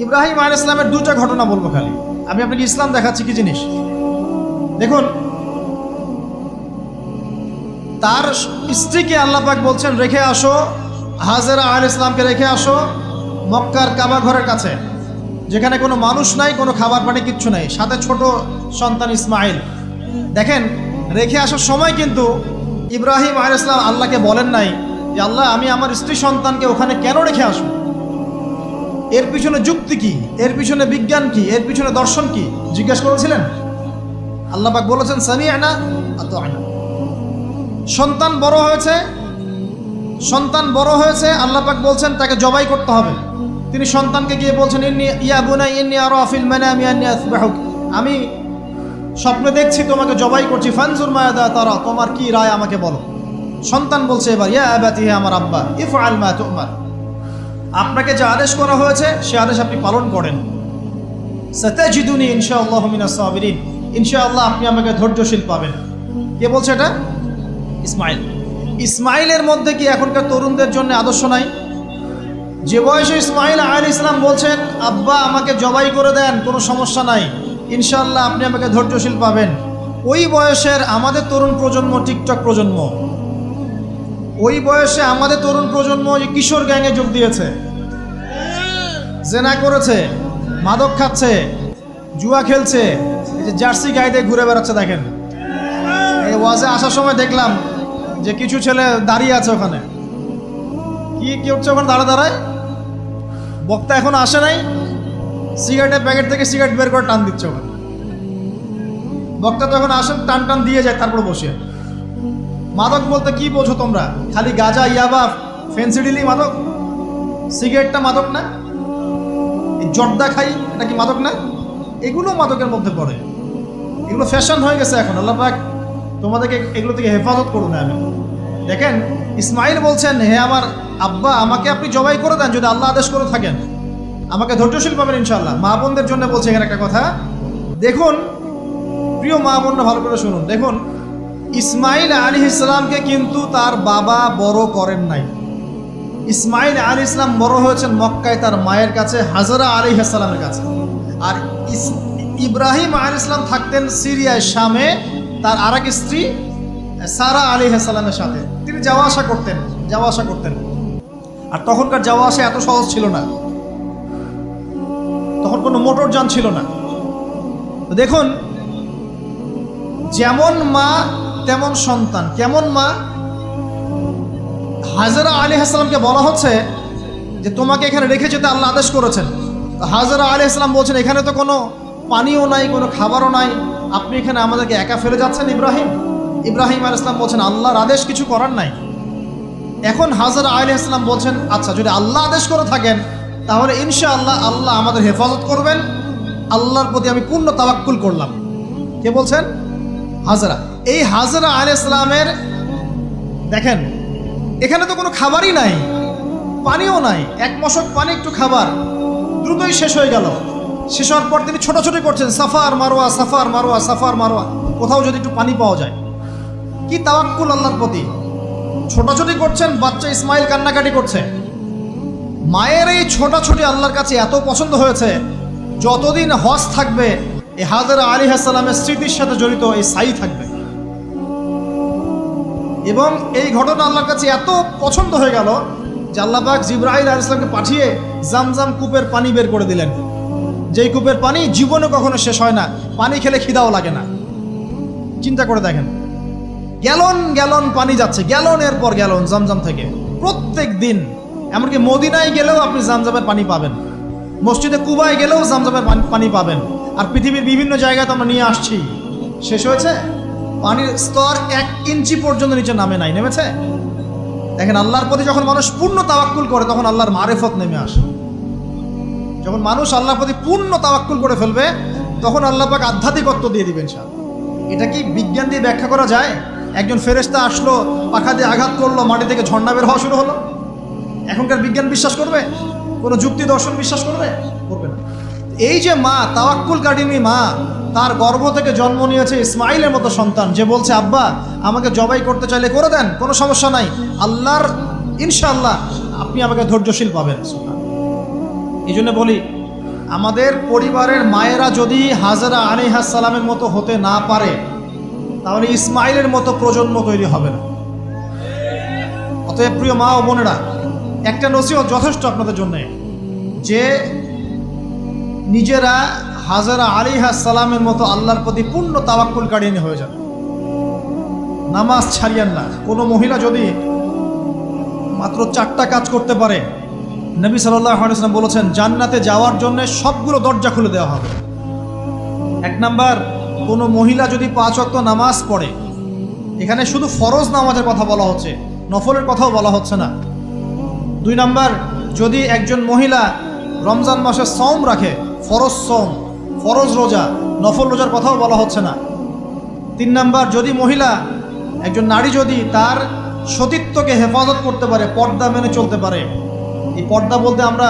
ইব্রাহিম আলাইহিস সালামের দুটো ঘটনা বলবো খালি, আমি আপনাকে ইসলাম দেখাচ্ছি কি জিনিস। দেখুন, তার স্ত্রীকে আল্লাহ পাক বলছেন রেখে আসো, হাজেরা আলাইহিস সালামকে রেখে আসো মক্কার কাবা ঘরের কাছে, যেখানে কোনো মানুষ নাই, কোনো খাবার পানি কিচ্ছু নাই, সাথে ছোট সন্তান ইসমাইল। দেখেন, রেখে আসার সময় কিন্তু ইব্রাহিম আলাইহিস সালাম আল্লাহকে বলেন নাই যে আল্লাহ আমি আমার স্ত্রী সন্তানকে ওখানে কেন রেখে আসবো, এর পিছনে যুক্তি কি, এর পিছনে বিজ্ঞান কি, এর পিছনে দর্শন কি জিজ্ঞেস করেছিলেন? আল্লাহ পাক বলেছেন সামি'না আতা'না। সন্তান বড় হয়েছে, আল্লাহ পাক বলছেন তাকে জবাই করতে হবে। তিনি সন্তানকে গিয়ে বলছেন ইয়া বুনাইয়া ইন্নী আরা ফিল মানামি আন্নী আযবাহুক, আমি স্বপ্নে দেখছি তোমাকে জবাই করছি, ফানজুর মাযা তারা, তোমার কি রায় আমাকে বলো। সন্তান বলছে এবার ইয়া আবাতি, হে আমার আব্বা, ইফআল মা তু'মার, আপনাকে যে আদেশ করা হয়েছে সে আদেশ আপনি পালন করেন। সাতাজিদুনি ইনশাআল্লাহু মিনাস সাবিরিন, ইনশাআল্লাহ আপনি আমাকে ধৈর্যশীল পাবেন। কে বলছে এটা? ইসমাইল। ইসমাইলের মধ্যে কি এখনকার তরুণদের জন্য আদর্শ নাই? যে বয়সে ইসমাইল আলাইহিস সালাম বলছেন আব্বা আমাকে জবাই করে দেন, কোনো সমস্যা নাই, ইনশাআল্লাহ আপনি আমাকে ধৈর্যশীল পাবেন, ওই বয়সের আমাদের তরুণ প্রজন্ম, টিকটক প্রজন্ম, ওই বয়সে আমাদের তরুণ প্রজন্ম যে কিশোর গ্যাংয়ে যোগ দিয়েছে, জেনা করেছে, মাদক খাচ্ছে, জুয়া খেলছে, এই যে জার্সি গায়ে দিয়ে ঘুরে বেড়াচ্ছে। দেখেন, এই ওয়াজে আসার সময় দেখলাম যে কিছু ছেলে দাঁড়িয়ে আছে ওখানে, কি হচ্ছে ওখানে দাঁড়ায়, বক্তা এখন আসে নাই, সিগারেটের প্যাকেট থেকে সিগারেট বের করে টান দিচ্ছে ওখানে। বক্তা তো এখন আসেন, টান দিয়ে যায়, তারপর বসে। মাদক বলতে কি বোঝো তোমরা? খালি গাঁজা, ইয়াবা, ফেন্সিডিলি মাদক? সিগারেটটা মাদক না? এই জর্দা খাই, এটা কি মাদক না? এগুলো মাদকের মধ্যে পড়ে, এগুলো ফ্যাশন হয়ে গেছে এখন। আল্লাহ পাক তোমাদেরকে এগুলো থেকে হেফাজত করুন। আমি দেখেন, ইসমাইল বলছেন হে আমার আব্বা আমাকে আপনি জবাই করে দেন, যদি আল্লাহ আদেশ করে থাকেন, আমাকে ধৈর্যশীল পাবেন ইনশাআল্লাহ। মা বোনদের জন্য বলছে এখানে একটা কথা, দেখুন প্রিয় মা বোনরা ভালো করে শুনুন। দেখুন, ইসমাইল আলাইহিস সালামকে কিন্তু তার বাবা বড় করেন নাই। ইসমাইল আলাইহিস সালাম বড় হয়েছেন মক্কায় তার মায়ের কাছে, হাজরা আলাইহিস সালামের কাছে। আর ইব্রাহিম আলাইহিস সালাম থাকতেন সিরিয়ায়, শামে, তার আরেক স্ত্রী সারা আলাইহিস সালামের সাথে। তিনি যাওয়া আসা করতেন। আর তখনকার যাওয়া আসা এত সহজ ছিল না, তখন কোনো মোটর যান ছিল না। তো দেখুন, যেমন মা তেমন সন্তান। কেমন মা? হাজরা আলাইহিস সালামকে বলা হচ্ছে যে তোমাকে এখানে রেখে যেতে আল্লাহ আদেশ করেছেন। হাজরা আলাইহিস সালাম বলছেন এখানে তো কোনো পানিও নাই, কোনো খাবারও নাই, আপনি এখানে আমাদেরকে একা ফেলে যাচ্ছেন। ইব্রাহিম আলাইহিস সালাম বলছেন আল্লাহর আদেশ, কিছু করার নাই। এখন হাজরা আলাইহিস সালাম বলছেন আচ্ছা যদি আল্লাহ আদেশ করে থাকেন তাহলে ইনশাআল্লাহ আল্লাহ আমাদের হেফাজত করবেন, আল্লাহর প্রতি আমি পূর্ণ তাওয়াক্কুল করলাম। কে বলছেন? হাজরা। এই হাজরা আলাইহিস সালামের দেখেন, এখানে তো কোনো খাবারই নাই, পানিও নাই, এক মশক পানি, একটু খাবার, দ্রুতই শেষ হয়ে গেল। শেষ হওয়ার পর তিনি ছোটাছুটি করছেন, suffer Marwa, suffer Marwa, suffer Marwa, কোথাও যদি একটু পানি পাওয়া যায়। কি তাওয়াক্কুল আল্লাহর প্রতি! ছোটাছুটি করছেন, বাচ্চা ইসমাইল কান্নাকাটি করছে। মায়ের এই ছোটাছুটি আল্লাহর কাছে এত পছন্দ হয়েছে, যতদিন হজ থাকবে এই হাজরা আলাইহিস সালামের স্মৃতির সাথে জড়িত এই সাই থাকবে। এবং এই ঘটনা আল্লাহর কাছে এত পছন্দ হয়ে গেল যে আল্লাহ পাক জিবরাইল আলাইহিস সালামকে পাঠিয়ে জামজাম কূপের পানি বের করে দিলেন, যেই কূপের পানি জীবনে কখনো শেষ হয় না, পানি খেলে খিদাও লাগে না। চিন্তা করে দেখেন, গ্যালন পানি যাচ্ছে, গ্যালনের পর গ্যালন জামজাম থেকে প্রত্যেক দিন। এমনকি মদিনায় গেলেও আপনি জামজামের পানি পাবেন, মসজিদে কুবায় গেলেও জামজামের পানি পাবেন। আর পৃথিবীর বিভিন্ন জায়গায় তো আমরা নিয়ে আসছি। শেষ হয়েছে? পানির স্তর 1 ইঞ্চি পর্যন্ত নিচে নেমেছে। দেখেন, আল্লাহর প্রতি যখন মানুষ পূর্ণ তাওয়াক্কুল করে তখন আল্লাহর মারিফত নেমে আসে। যখন মানুষ আল্লাহর প্রতি পূর্ণ তাওয়াক্কুল করে ফেলবে তখন আল্লাহ পাক আধ্যাত্মিকত্ব দিয়ে দিবেন। এটা কি বিজ্ঞান দিয়ে ব্যাখ্যা করা যায়? একজন ফেরেশতা আসলো, পাখা দিয়ে আঘাত করলো, মাটি থেকে ঝর্ণা বের হওয়া শুরু হলো। এখনকার বিজ্ঞান বিশ্বাস করবে? কোনো যুক্তি দর্শন বিশ্বাস করবে? না। এই যে মা, তাওয়াক্কুল কাটিনী মা, তার গর্ভ থেকে জন্ম নিয়েছে ইসমাইলের মতো সন্তান, যে বলছে আব্বা আমাকে জবাই করতে চাইলে করে দেন, কোনো সমস্যা নাই, আল্লাহর ইনশাআল্লাহ আপনি আমাকে ধৈর্যশীল পাবেন। এই জন্য বলি আমাদের পরিবারের মায়েরা যদি হাজরা আলাইহিস সালামের মতো হতে না পারে, তাহলে ইসমাইলের মতো প্রজন্ম তৈরি হবে না। অতএব প্রিয় মা ও বোনেরা, একটা নসিহত যথেষ্ট আপনাদের জন্য, যে নিজেরা হাজরা আলাইহিস সালামের মতো আল্লাহর প্রতি পূর্ণ তাওয়াক্কুলকারী হয়ে যান। নামাজ ছাড়িয়েন না। কোনো মহিলা যদি মাত্র 4টা কাজ করতে পারে, নবী সাল্লাল্লাহু আলাইহি ওয়াসাল্লাম বলেছেন জান্নাতে যাওয়ার জন্য সবগুলো দরজা খুলে দেওয়া হবে। 1 নাম্বার, কোনো মহিলা যদি 5 ওয়াক্ত নামাজ পড়ে, এখানে শুধু ফরজ নামাজের কথা বলা হচ্ছে, নফলের কথাও বলা হচ্ছে না। 2 নাম্বার, যদি একজন মহিলা রমজান মাসে সওম রাখে, ফরজ সওম, ফরজ রোজা, নফল রোজার কথাও বলা হচ্ছে না। 3 নাম্বার, যদি মহিলা, একজন নারী যদি তার সতীত্বকে হেফাজত করতে পারে, পর্দা মেনে চলতে পারে। এই পর্দা বলতে আমরা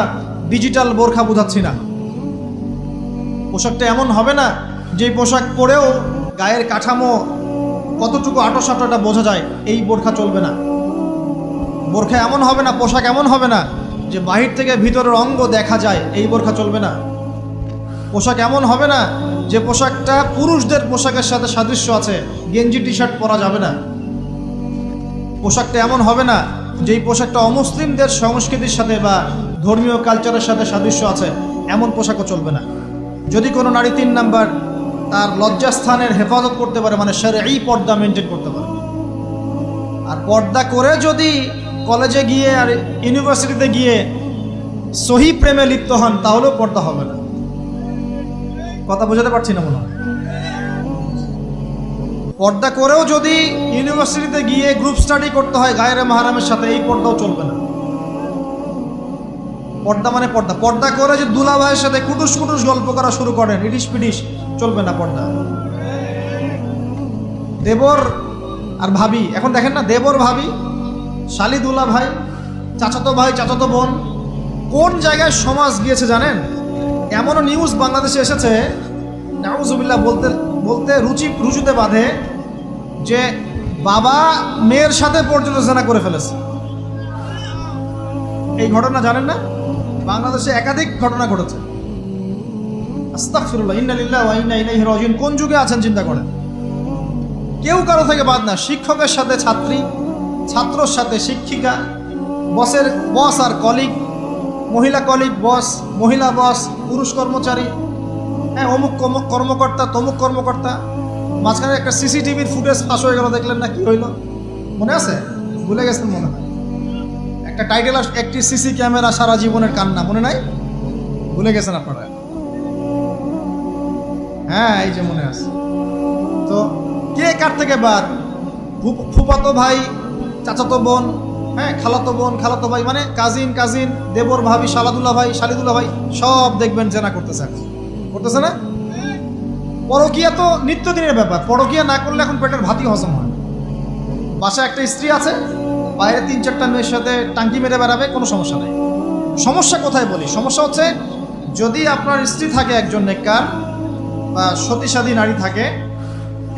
ডিজিটাল বোরখা বোঝাচ্ছি না। পোশাকটা এমন হবে না যে পোশাক পরেও গায়ের কাঠামো কতটুকু আঁটো এটা বোঝা যায়, এই বোরখা চলবে না। বোরখা এমন হবে না, পোশাক এমন হবে না যে বাহির থেকে ভিতরের অঙ্গ দেখা যায়, এই বোরখা চলবে না। পোশাক এমন হবে না যে পোশাকটা পুরুষদের পোশাকের সাথে সাদৃশ্য আছে, গেঞ্জি টি শার্ট পরা যাবে না। পোশাকটা এমন হবে না যেই পোশাকটা অমুসলিমদের সংস্কৃতির সাথে বা ধর্মীয় কালচারের সাথে সাদৃশ্য আছে, এমন পোশাকও চলবে না। যদি কোনো নারী 3 নাম্বার তার লজ্জাস্থানের হেফাজত করতে পারে, মানে শরঈ পর্দা মেনটেন করতে পারে, আর পর্দা করে যদি কলেজে গিয়ে আর ইউনিভার্সিটিতে গিয়ে সহি প্রেমে লিপ্ত হন, তাহলেও পর্দা হবে না। কথা বোঝাতে পারছি না মনে হয়? পর্দা করেও যদি ইউনিভার্সিটিতে গিয়ে গ্রুপ স্টাডি করতে হয় গায়রে মাহরামের সাথে, এই পর্দাও চলবে না। পর্দা মানে পর্দা। পর্দা করে যে দুলা ভাইয়ের সাথে কুটুস গল্প করা শুরু করেন, ইডিস পিডিস, চলবে না পর্দা। দেবর আর ভাবি, এখন দেখেন না, দেবর ভাবি, শালি দুলা ভাই, চাচাতো ভাই চাচাতো বোন, কোন জায়গায় সমাজ গিয়েছে জানেন? এমনও নিউজ বাংলাদেশে এসেছে, নাউজুবিল্লাহ বলতে বলতে রুচুতে বাঁধে, যে বাবা মেয়ের সাথে পর্যন্ত জেনা করে ফেলেছে। এই ঘটনা জানেন না? বাংলাদেশে একাধিক ঘটনা ঘটেছে। আস্তাগফিরুল্লাহ, ইন্না লিল্লাহি ওয়া ইন্না ইলাইহি রাজিউন। কোন যুগে আছেন চিন্তা করেন। কেউ কারো থেকে বাদ না, শিক্ষকের সাথে ছাত্রী, ছাত্রর সাথে শিক্ষিকা, বসের বস আর কলিগ, মহিলা কলিগ বস, মহিলা বস, পুরুষ কর্মচারী, হ্যাঁ, অমুক কর্মকর্তা, তমুক কর্মকর্তা। মাঝখানে একটা সিসিটিভির ফুটেজ ফাঁস হয়ে গেল, দেখলেন না কি হইল? মনে আছে? ভুলে গেছেন মনে হয়। একটা টাইটেল, একটি সিসি ক্যামেরা সারা জীবনের কান্না, মনে নাই? ভুলে গেছেন আপনারা? হ্যাঁ, এই যে মনে আছে। তো কে কার থেকে বাদ? ফুফাতো ভাই, চাচাতো বোন, হ্যাঁ, খালাতো বোন, খালাতো ভাই, মানে কাজিন, দেবর ভাবি, শালাদুল্লাহ ভাই, শালিদুল্লাহ ভাই, সব দেখবেন জেনা করতেছে না? পরকিয়া তো নিত্যদিনের ব্যাপার। পরকিয়া না করলে এখন পেটের ভাতই হজম হয়। বাসায় একটা স্ত্রী আছে, বাইরে 3-4টা মেয়ের সাথে টাঙ্কি মেরে বেড়াবে, কোনো সমস্যা নেই। সমস্যা কোথায় বলি? সমস্যা হচ্ছে যদি আপনার স্ত্রী থাকে একজন নেককার বা সতীসাধী নারী থাকে,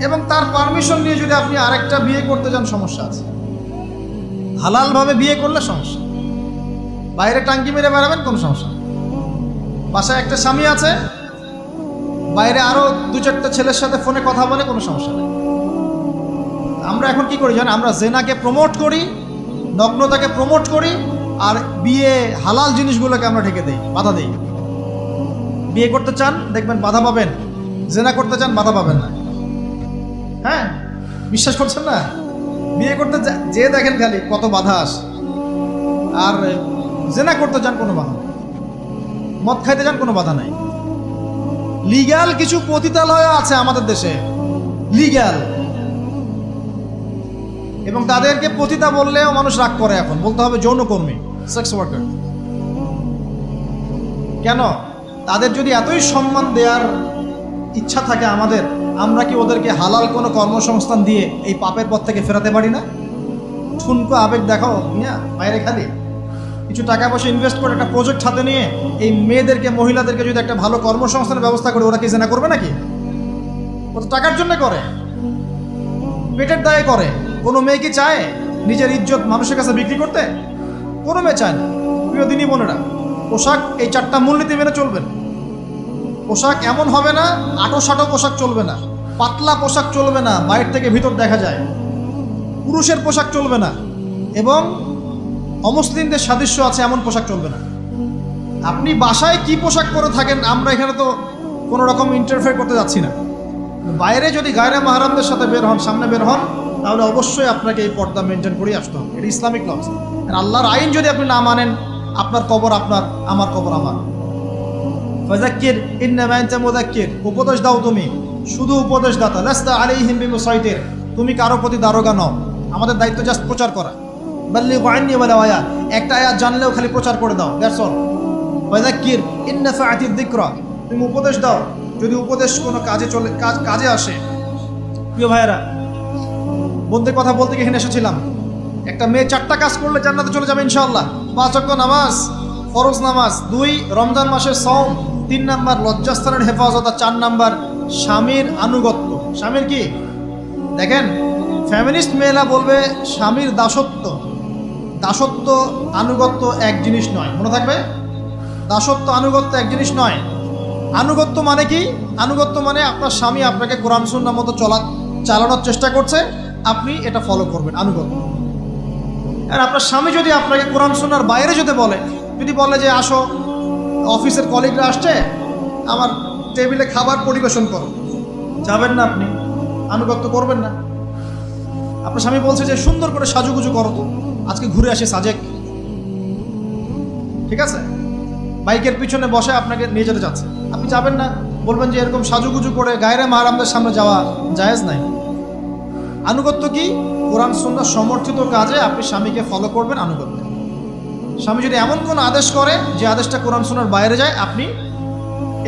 এবং তার পারমিশন নিয়ে যদি আপনি আরেকটা বিয়ে করতে যান, সমস্যা আছে। হালালভাবে বিয়ে করলে সমস্যা, বাইরে টাঙ্কি মেরে বেড়াবেন, কোনো সমস্যা নেই। বাসায় একটা স্বামী আছে, বাইরে আরো 2-4টা ছেলের সাথে ফোনে কথা বলে, কোনো সমস্যা নেই। আমরা এখন কি করি জানেন? আমরা জেনাকে প্রমোট করি, নগ্নতাকে প্রমোট করি, আর বিয়ে হালাল জিনিসগুলোকে আমরা ঢেকে দেই, বাধা দেই। বিয়ে করতে চান, দেখবেন বাধা পাবেন। জেনা করতে চান, বাধা পাবেন না। হ্যাঁ, বিশ্বাস করছেন না? বিয়ে করতে যে দেখেন খালি কত বাধা আসে, আর জেনা করতে চান, কোনো বাধা নেই। মদ খাইতে চান, কোনো বাধা নাই। লিগ্যাল কিছু পতিতালয় আছে আমাদের দেশে, লিগ্যাল, এবং তাদেরকে পতিতা বললেও মানুষ রাগ করে। এখন বলতে হবে যৌনকর্মী, সেক্স ওয়ার্কার। কেন? তাদের যদি এতই সম্মান দেওয়ার ইচ্ছা থাকে আমাদের, আমরা কি ওদেরকে হালাল কোনো কর্মসংস্থান দিয়ে এই পাপের পথ থেকে ফেরাতে পারি না? ঠুনকো আবেগ দেখাও মিয়া, বাইরে খালি কিছু টাকা পয়সা ইনভেস্ট করে একটা প্রজেক্ট হাতে নিয়ে এই মেয়েদেরকে, মহিলাদেরকে যদি একটা ভালো কর্মসংস্থানের ব্যবস্থা করে, ওরা কি জেনা করবে নাকি? ও তো টাকার জন্য করে, পেটের দায়ে করে। কোনো মেয়ে কি চায় নিজের ইজ্জত মানুষের কাছে বিক্রি করতে? কোনো মেয়ে চায় না। প্রিয় দিনী বোনেরা, পোশাক এই 4টা মূলনীতি মেনে চলবেন। পোশাক এমন হবে না, আটো সাটো পোশাক চলবে না, পাতলা পোশাক চলবে না, বাইরে থেকে ভিতর দেখা যায়, পুরুষের পোশাক চলবে না, এবং অমুসলিমদের সাদৃশ্য আছে এমন পোশাক চলবে না। আপনি বাসায় কি পোশাক পরে থাকেন, আমরা এখানে তো কোনো রকম ইন্টারফেয়ার করতে যাচ্ছি না। বাইরে যদি গায়রে মাহরামদের সাথে বের হন, সামনে বের হন, তাহলে অবশ্যই আপনাকে এই পর্দা মেনটেন করেই আসতে হবে। এটা ইসলামিক লস। আল্লাহর আইন যদি আপনি না মানেন, আপনার কবর আপনার, আমার কবর আমার। ফাযাক্কির ইন্নামা আনতা মুযাক্কির, উপদেশ দাও তুমি, শুধু উপদেশদাতা। লাস্তা আলাইহিম বিমুসাইতির, তুমি কারো প্রতি দারোগা নও, আমাদের দায়িত্ব জাস্ট প্রচার করা। বাল্লিগু আন্নী ওয়ালাউ আয়া, একটা আয়াত জানলেও খালি প্রচার করে দাও, দ্যাটস অল। ফাযাক্কির ইন নাফাআতিদ যিকরা, তুমি উপদেশ দাও যদি উপদেশ কোনো কাজে আসে। প্রিয় ভাইয়েরা, বন্ধু কথা বলতে গিয়ে এখানে এসেছিলাম। একটা মেয়ে 4টা কাজ করলে জান্নাতে চলে যাবে ইনশাআল্লাহ। 5 ওয়াক্ত নামাজ, ফরজ নামাজ, 2 রমজান মাসের সওম, 3 নাম্বার লজ্জাস্থানের হেফাজত, আর 4 নাম্বার স্বামীর আনুগত্য। স্বামীর কি দেখেন, ফ্যামিনিস্ট মেয়েরা বলবে স্বামীর দাসত্ব। দাসত্ব আনুগত্য এক জিনিস নয়, মনে থাকবে। দাসত্ব আনুগত্য এক জিনিস নয়। আনুগত্য মানে কি? আনুগত্য মানে আপনার স্বামী আপনাকে কোরআন সুন্নাহ মতো চালানোর চেষ্টা করছে, আপনি এটা ফলো করবেন, আনুগত্য। আর আপনার স্বামী যদি আপনাকে কোরআন সুন্নাহর বাইরে যদি বলে যে আসো, অফিসের কলিগরা আসছে, আমার টেবিলে খাবার পরিবেশন করো, যাবেন না, আপনি আনুগত্য করবেন না। আপনার স্বামী বলছে যে সুন্দর করে সাজুগুজু করো, তো আজকে ঘুরে আসি সাজেক, ঠিক আছে, বাইকের পিছনে বসে আপনাকে নিয়ে যেতে যাচ্ছে, আপনি যাবেন না, বলবেন যে এরকম সাজুগুজু করে গায়রে মাহরামদের সামনে যাওয়া জায়েজ নাই। আনুগত্য কি? কোরআন সুন্নাহ সমর্থিত কাজে আপনি স্বামীকে ফলো করবেন, আনুগত্য। স্বামী যদি এমন কোনো আদেশ করে যে আদেশটা কোরআন সুন্নাহর বাইরে যায়, আপনি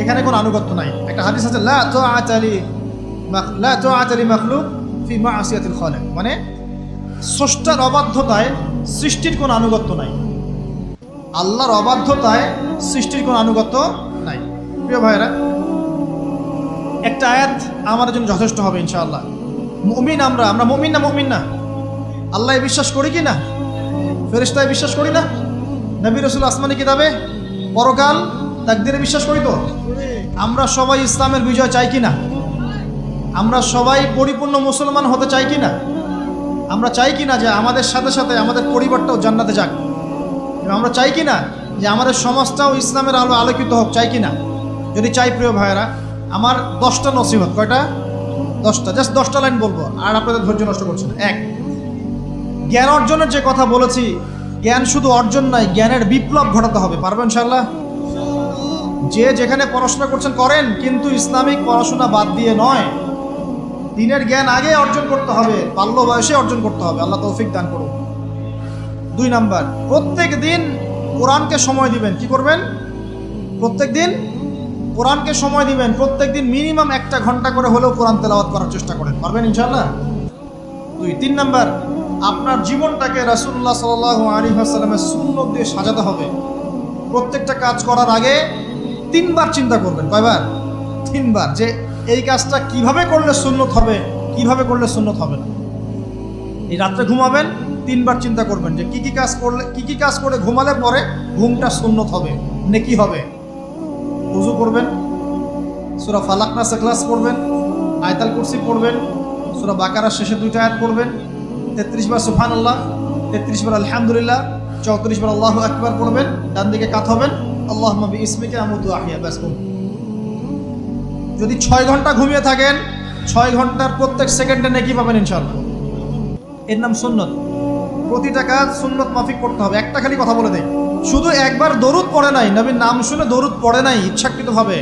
এখানে কোনো আনুগত্য নাই। একটা হাদিস আছে, লা তাআতা লি মাখলুক ফি মা'সিয়াতিল খালিক, মানে স্রষ্টার অবাধ্যতায় সৃষ্টির কোনো আনুগত্য নাই। আল্লাহর অবাধ্যতায় সৃষ্টির কোনো আনুগত্য নাই। প্রিয় ভাইরা, একটা আয়াত আমাদের জন্য যথেষ্ট হবে ইনশাআল্লাহ। মুমিন আমরা মুমিন না? আল্লাহয় বিশ্বাস করি কি না? ফেরেশতায় বিশ্বাস করি না? নবী রাসূল আসমানি কিতাবে, পরকাল, তাকদীরে বিশ্বাস করি তো? আমরা সবাই ইসলামের বিজয় চাই কি না? আমরা সবাই পরিপূর্ণ মুসলমান হতে চাই কি না? আমরা চাই কি না যে আমাদের সাথে সাথে আমাদের পরিবারটাও জান্নাতে যাক? আমরা চাই কি না যে আমাদের সমাজটাও ইসলামের আলো আলোকিত হোক? চাই কি না? যদি চাই, প্রিয় ভাইয়েরা, আমার 10টা নসিহত। কয়টা? 10টা। জাস্ট 10টা লাইন বলবো, আর আপনাদের ধৈর্য নষ্ট করছে না। 1, জ্ঞান অর্জনের যে কথা বলেছি, জ্ঞান শুধু অর্জন নাই, জ্ঞানের বিপ্লব ঘটাতে হবে। পারবেন ইনশাআল্লাহ? যে যেখানে পড়াশোনা করছেন করেন, কিন্তু ইসলামিক পড়াশোনা বাদ দিয়ে নয়। দিনের জ্ঞান আগে অর্জন করতে হবে, বাল্য বয়সে অর্জন করতে হবে। আল্লাহ তৌফিক দান করুন। 2 নাম্বার, প্রত্যেক দিন কোরআনকে সময় দিবেন। কি করবেন? প্রত্যেক দিন কোরআনকে সময় দিবেন। প্রত্যেক দিন মিনিমাম 1 ঘন্টা করে হলেও কোরআন তেলাওয়াত করার চেষ্টা করেন। পারবেন ইনশাআল্লাহ? 2, 3 নাম্বার, আপনার জীবনটাকে রাসূলুল্লাহ সাল্লাল্লাহু আলাইহি ওয়াসাল্লামের সুন্নাত দিয়ে সাজাতে হবে। প্রত্যেকটা কাজ করার আগে 3 বার চিন্তা করবেন। কয়বার? 3 বার, যে এই কাজটা কিভাবে করলে সুন্নত হবে, কিভাবে করলে সুন্নত হবে না। এই রাত্রে ঘুমাবেন, 3 বার চিন্তা করবেন যে কি কি কাজ করে ঘুমালে পরে ঘুমটা সুন্নত হবে, নেকি হবে। ওযু করবেন, সূরা ফালাক নাস ইখলাস পড়বেন, আয়াতুল কুরসি পড়বেন, সূরা বাকারার শেষে 2টা আয়াত পড়বেন, 33 বার সুবহানাল্লাহ, 33 বার আলহামদুলিল্লাহ, 34 বার আল্লাহু আকবার পড়বেন। ডান দিকে কাত হবেন, আল্লাহুম্মা বিইসমিকা আমুতু আহইয়া। ব্যাস। যদি 6 ঘন্টা ঘুমিয়ে থাকেন, 6 ঘন্টার প্রত্যেক সেকেন্ডে নেকি পাবেন ইনশাআল্লাহ। এর নাম সুন্নত। প্রতিটা কাজ সুন্নত মাফিক করতে হবে। একটা খালি কথা বলে দেই, শুধু একবার দরুদ পড়ে নাই, নবীর নাম শুনে দরুদ পড়ে নাই ইচ্ছাকৃতভাবে,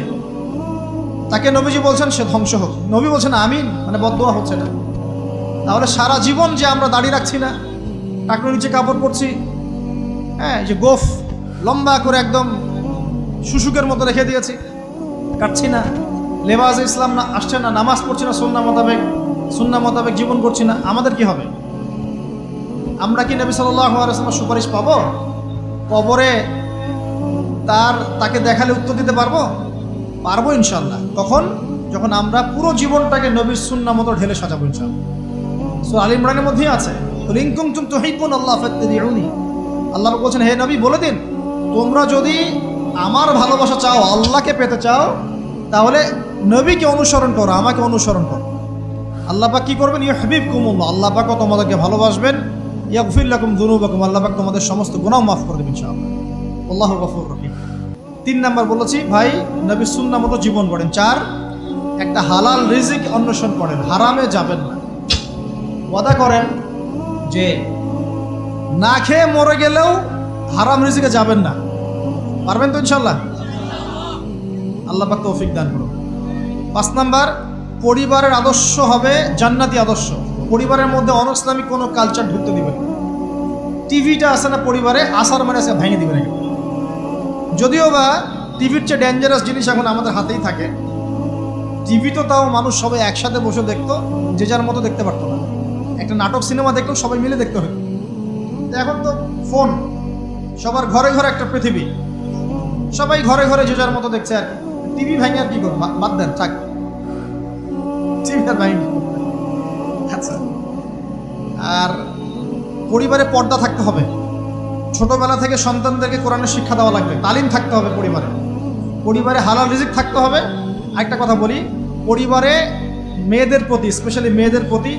তাকে নবীজি বলছেন সে ধ্বংস হোক। নবী বলছেন আমিন, মানে বদদোয়া হচ্ছে না। তাহলে সারা জীবন যে আমরা দাড়ি রাখছি না, টাকনুর নিচে কাপড় পরছি, হ্যাঁ, যে গোফ লম্বা করে একদম শুশুকের মতো রেখে দিয়েছি, কাটছি না, লেবাস ইসলাম না আসছে না, নামাজ পড়ছি না, সুন্নাহ মোতাবেক জীবন করছি না, আমাদের কি হবে? আমরা কি নবী সাল্লাল্লাহু আলাইহি ওয়াসাল্লামের সুপারিশ পাবো? কবরে তাকে দেখালে উত্তর দিতে পারবো? পারবো ইনশাআল্লাহ। তখন যখন আমরা পুরো জীবনটাকে নবীর সুন্নাহ মতো ঢেলে সাজাবো ইনশাআল্লাহ। সূরা আল ইমরানের মধ্যেই আছে, ইন কুনতুম তুহিব্বুনাল্লাহ ফাত্তাবিউনি। আল্লাহ বলছেন, হে নবী বলে দিন, তোমরা যদি আমার ভালোবাসা চাও, আল্লাহকে পেতে চাও, তাহলে নবীকে অনুসরণ করো, আমাকে অনুসরণ করো। আল্লাহ পাক কি করবেন? ইউহিব্বুকুমুল্লাহ, আল্লাহ পাক তোমাদেরকে ভালোবাসবেন। ইয়াগফির লাকুম যুনুবাকুম, আল্লাহ পাক তোমাদের সমস্ত গুনাহ মাফ করে দেবেন ইনশাআল্লাহ। আল্লাহু গফুরুর রহিম। 3 নাম্বার বলেছি ভাই, নবীর সুন্নাহ মতো জীবন গড়েন। 4, একটা হালাল রিজিক অন্বেষণ করেন, হারামে যাবেন না। ওয়াদা করেন যে না খেয়ে মরে গেলেও হারাম রিজিকে যাবেন না। পারবেন তো ইনশাআল্লাহ? আল্লাহ পাক তৌফিক দান করুন। 5 নাম্বার, পরিবারের আদর্শ হবে জান্নাতি আদর্শ। পরিবারের মধ্যে অনইসলামিক কোনো কালচার ঢুকতে দিবেন না। টিভিটা আছে না পরিবারে, আসার মানে আছে ভেঙে দিবেন একেবারে। যদিও বা টিভির চেয়ে ডেঞ্জারাস জিনিস এখন আমাদের হাতেই থাকে। টিভি তো তাও মানুষ সবাই একসাথে বসে দেখতো, যে যার মতো দেখতে পারতো না। একটা নাটক সিনেমা দেখলেও সবাই মিলে দেখতে হতো। এখন তো ফোন, সবার ঘরে ঘরে একটা পৃথিবী, সবাই ঘরে ঘরে যে যার মতো দেখছে আর কি। টিভি ভেঙে আর কি করবো, বাদ দেন, থাক, টিভি আর ভেঙে। আচ্ছা, আর পরিবারে পর্দা থাকতে হবে। ছোটবেলা থেকে সন্তানদেরকে কোরআনের শিক্ষা দেওয়া লাগবে, তালিম থাকতে হবে পরিবারে। পরিবারে হালাল রিজিক থাকতে হবে। একটা কথা বলি, পরিবারে মেয়েদের প্রতি, স্পেশালি মেয়েদের প্রতি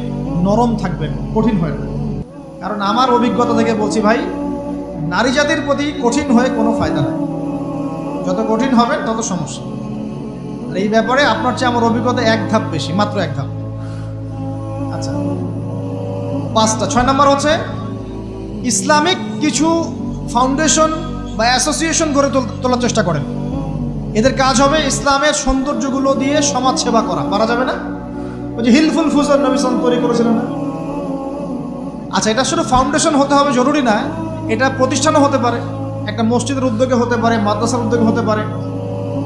নরম থাকবেন, কঠিন হয় না। কারণ আমার অভিজ্ঞতা থেকে বলছি ভাই, নারী জাতির প্রতি কঠিন হয়ে কোনো ফায়দা নেই। যত কঠিন হবেন তত সমস্যা। আর এই ব্যাপারে আপনার চেয়ে আমার অভিজ্ঞতা 1 ধাপ বেশি, মাত্র 1 ধাপ। আচ্ছা, 5টা। 6 নাম্বার হচ্ছে ইসলামিক কিছু ফাউন্ডেশন বা অ্যাসোসিয়েশন গড়ে তোলার চেষ্টা করেন। এদের কাজ হবে ইসলামের সৌন্দর্যগুলো দিয়ে সমাজ সেবা করা। পারা যাবে না? ওই যে হিলফুল ফুজার নবী সাল্লাল্লাহু তৈরি করেছিলেন না? আচ্ছা, এটা শুধু ফাউন্ডেশন হতে হবে জরুরি না, এটা প্রতিষ্ঠানও হতে পারে, একটা মসজিদের উদ্যোগে হতে পারে, মাদ্রাসার উদ্যোগে হতে পারে,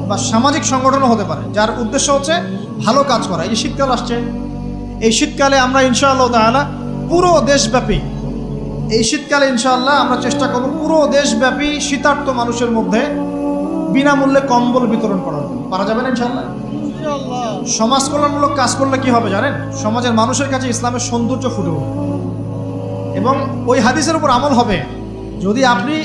বা সামাজিক সংগঠনও হতে পারে, যার উদ্দেশ্য হচ্ছে ভালো কাজ করা। এই যে শীতকাল আসছে, এই শীতকালে আমরা ইনশাআল্লাহ তাআলা পুরো দেশব্যাপী, এই শীতকালে ইনশাআল্লাহ আমরা চেষ্টা করব পুরো দেশব্যাপী শীতার্ত মানুষের মধ্যে বিনামূল্যে কম্বল বিতরণ করার। পারা যাবে না ইনশাআল্লাহ? সমাজ কল্যাণমূলক কাজ করলে কি হবে জানেন? সমাজের মানুষের কাছে ইসলামের সৌন্দর্য ফুটে উঠবে এবং ওই হাদিসের উপর আমল হবে। যদি আপনি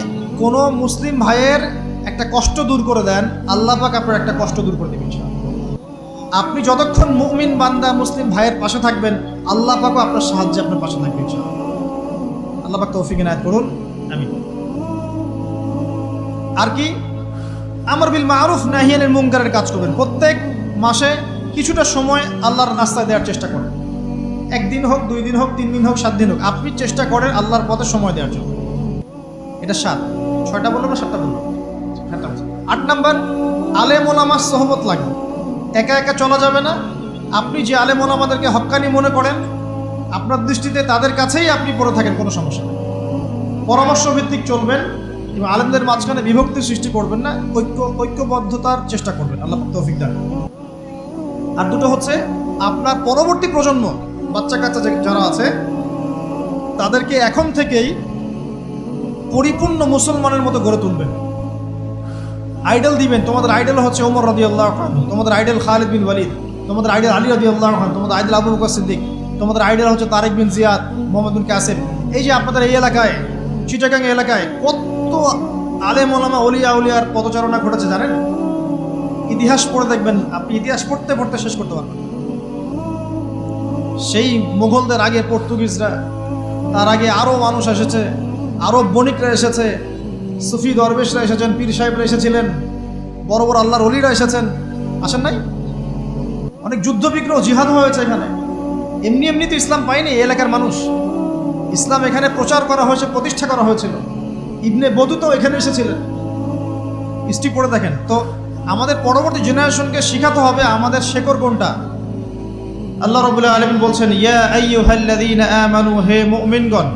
কোনো মুসলিম ভাইয়ের একটা কষ্ট দূর করে দেন, আল্লাহ পাক আপনার একটা কষ্ট দূর করে দেবেন ইনশাআল্লাহ। আপনি যতক্ষণ মুমিন বান্দা মুসলিম ভাইয়ের পাশে থাকবেন, আল্লাহ পাকও আপনার সাহায্যে আপনার পাশে থাকবেন ইনশাআল্লাহ। আল্লাহ পাক তৌফিক ইনায়াত করুন, আমিন। আর কি, আমর বিল মারুফ নাহি আনিল মুনকারের কাজ করবেন। প্রত্যেক মাসে কিছুটা সময় আল্লাহর রাস্তায় দেওয়ার চেষ্টা করেন। 1 দিন হোক, 2 দিন হোক, 3 দিন হোক, 7 দিন হোক, আপনি চেষ্টা করেন আল্লাহর পথে সময় দেওয়ার জন্য। এটা 7। 6টা বললো না 7টা বললো? 7টা। 8 নাম্বার, আলেম ওলামার সোহবত লাগবে। একা একা চলা যাবে না। আপনি যে আলেম ওলামাদেরকে হক্কানি মনে করেন, আপনার দৃষ্টিতে তাদের কাছেই আপনি পড়ে থাকেন, কোনো সমস্যা নেই। পরামর্শ ভিত্তিক চলবেন এবং আলেমদের মাঝখানে বিভক্তি সৃষ্টি করবেন না, ঐক্যবদ্ধতার চেষ্টা করবেন। আল্লাহ তৌফিক দান। আর 2টো হচ্ছে আপনার পরবর্তী প্রজন্ম, বাচ্চা কাচ্চা যারা আছে, তাদেরকে এখন থেকেই পরিপূর্ণ মুসলমানের মতো গড়ে তুলবেন। আইডল দিবেন। তোমাদের আইডল হচ্ছে ওমর রাদিয়াল্লাহু আনহু, তোমাদের আইডল খালিদ বিন ওয়ালিদ, তোমাদের আইডল আলী রাদিয়াল্লাহু আনহু, তোমাদের আইডল আবু বকর সিদ্দিক, তোমাদের আইডল হচ্ছে তারেক বিন জিয়াদ, মোহাম্মদ বিন কাসিম। এই যে আপনাদের এই এলাকায়, চিটাগাং এলাকায় কত আলেম ওলামা ওলিয়া উলিয়ার পদচারণা ঘটেছে জানেন? ইতিহাস পড়ে দেখবেন, আপনি ইতিহাস পড়তে পড়তে শেষ করতে পারবেন। সেই মুঘলদের আগে পর্তুগিজরা, তার আগে আরও মানুষ এসেছে, আরব বণিকরা এসেছে, সুফি দরবেশরা এসেছেন, পীর সাহেবরা এসেছিলেন, বড় বড় আল্লাহর ওলিরা এসেছেন, আসেন নাই? অনেক যুদ্ধ বিগ্রহ, জিহাদ হয়েছে এখানে। এমনি এমনি তো ইসলাম পায়নি এই এলাকার মানুষ। ইসলাম এখানে প্রচার করা হয়েছে, প্রতিষ্ঠা করা হয়েছিল। ইবনে বতুতাও এখানে এসেছিলেন। হিস্ট্রি পড়ে দেখেন। তো আমাদের পরবর্তী জেনারেশনকে শিখাতে হবে আমাদের শেকড় কোনটা। আল্লাহ রাব্বুল আলামিন বলছেন, ইয়া আইয়ুহাল্লাযীনা আমানু, হে মুমিনগণ,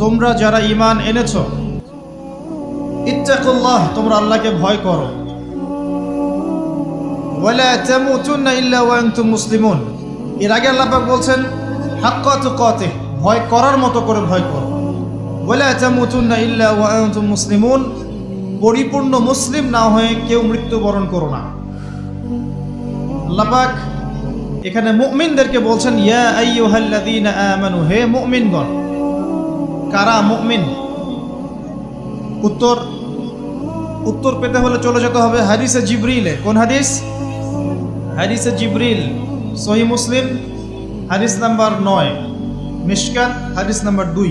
তোমরা যারা ঈমান এনেছো, ইত্তাকুল্লাহ, তোমরা আল্লাহকে ভয় করো, ওয়ালা তামুতুন্না ইল্লা ওয়া আনতুম মুসলিমুন। এর আগে আল্লাহ পাক বলছেন হাক্কা তুকাতিহ, ভয় করার মতো করে ভয় করো। ওয়ালা তামুতুন্না ইল্লা ওয়া আনতুম মুসলিমুন, পরিপূর্ণ মুসলিম না হয়ে কেউ মৃত্যুবরণ করো না। আল্লাহ পাক এখানে মুমিনদেরকে বলছেন, ইয়া আইয়ুহাল্লাযীনা আমানু, হে মুমিনগণ। কারা মুমিন? উত্তর পেতে হলে চলে যেতে হবে হাদিসে জিবরিলে। কোন হাদিস? হাদিসে জিবরিল, সহিহ মুসলিম হাদিস নাম্বার 9, মিশকাত হাদিস নাম্বার 2।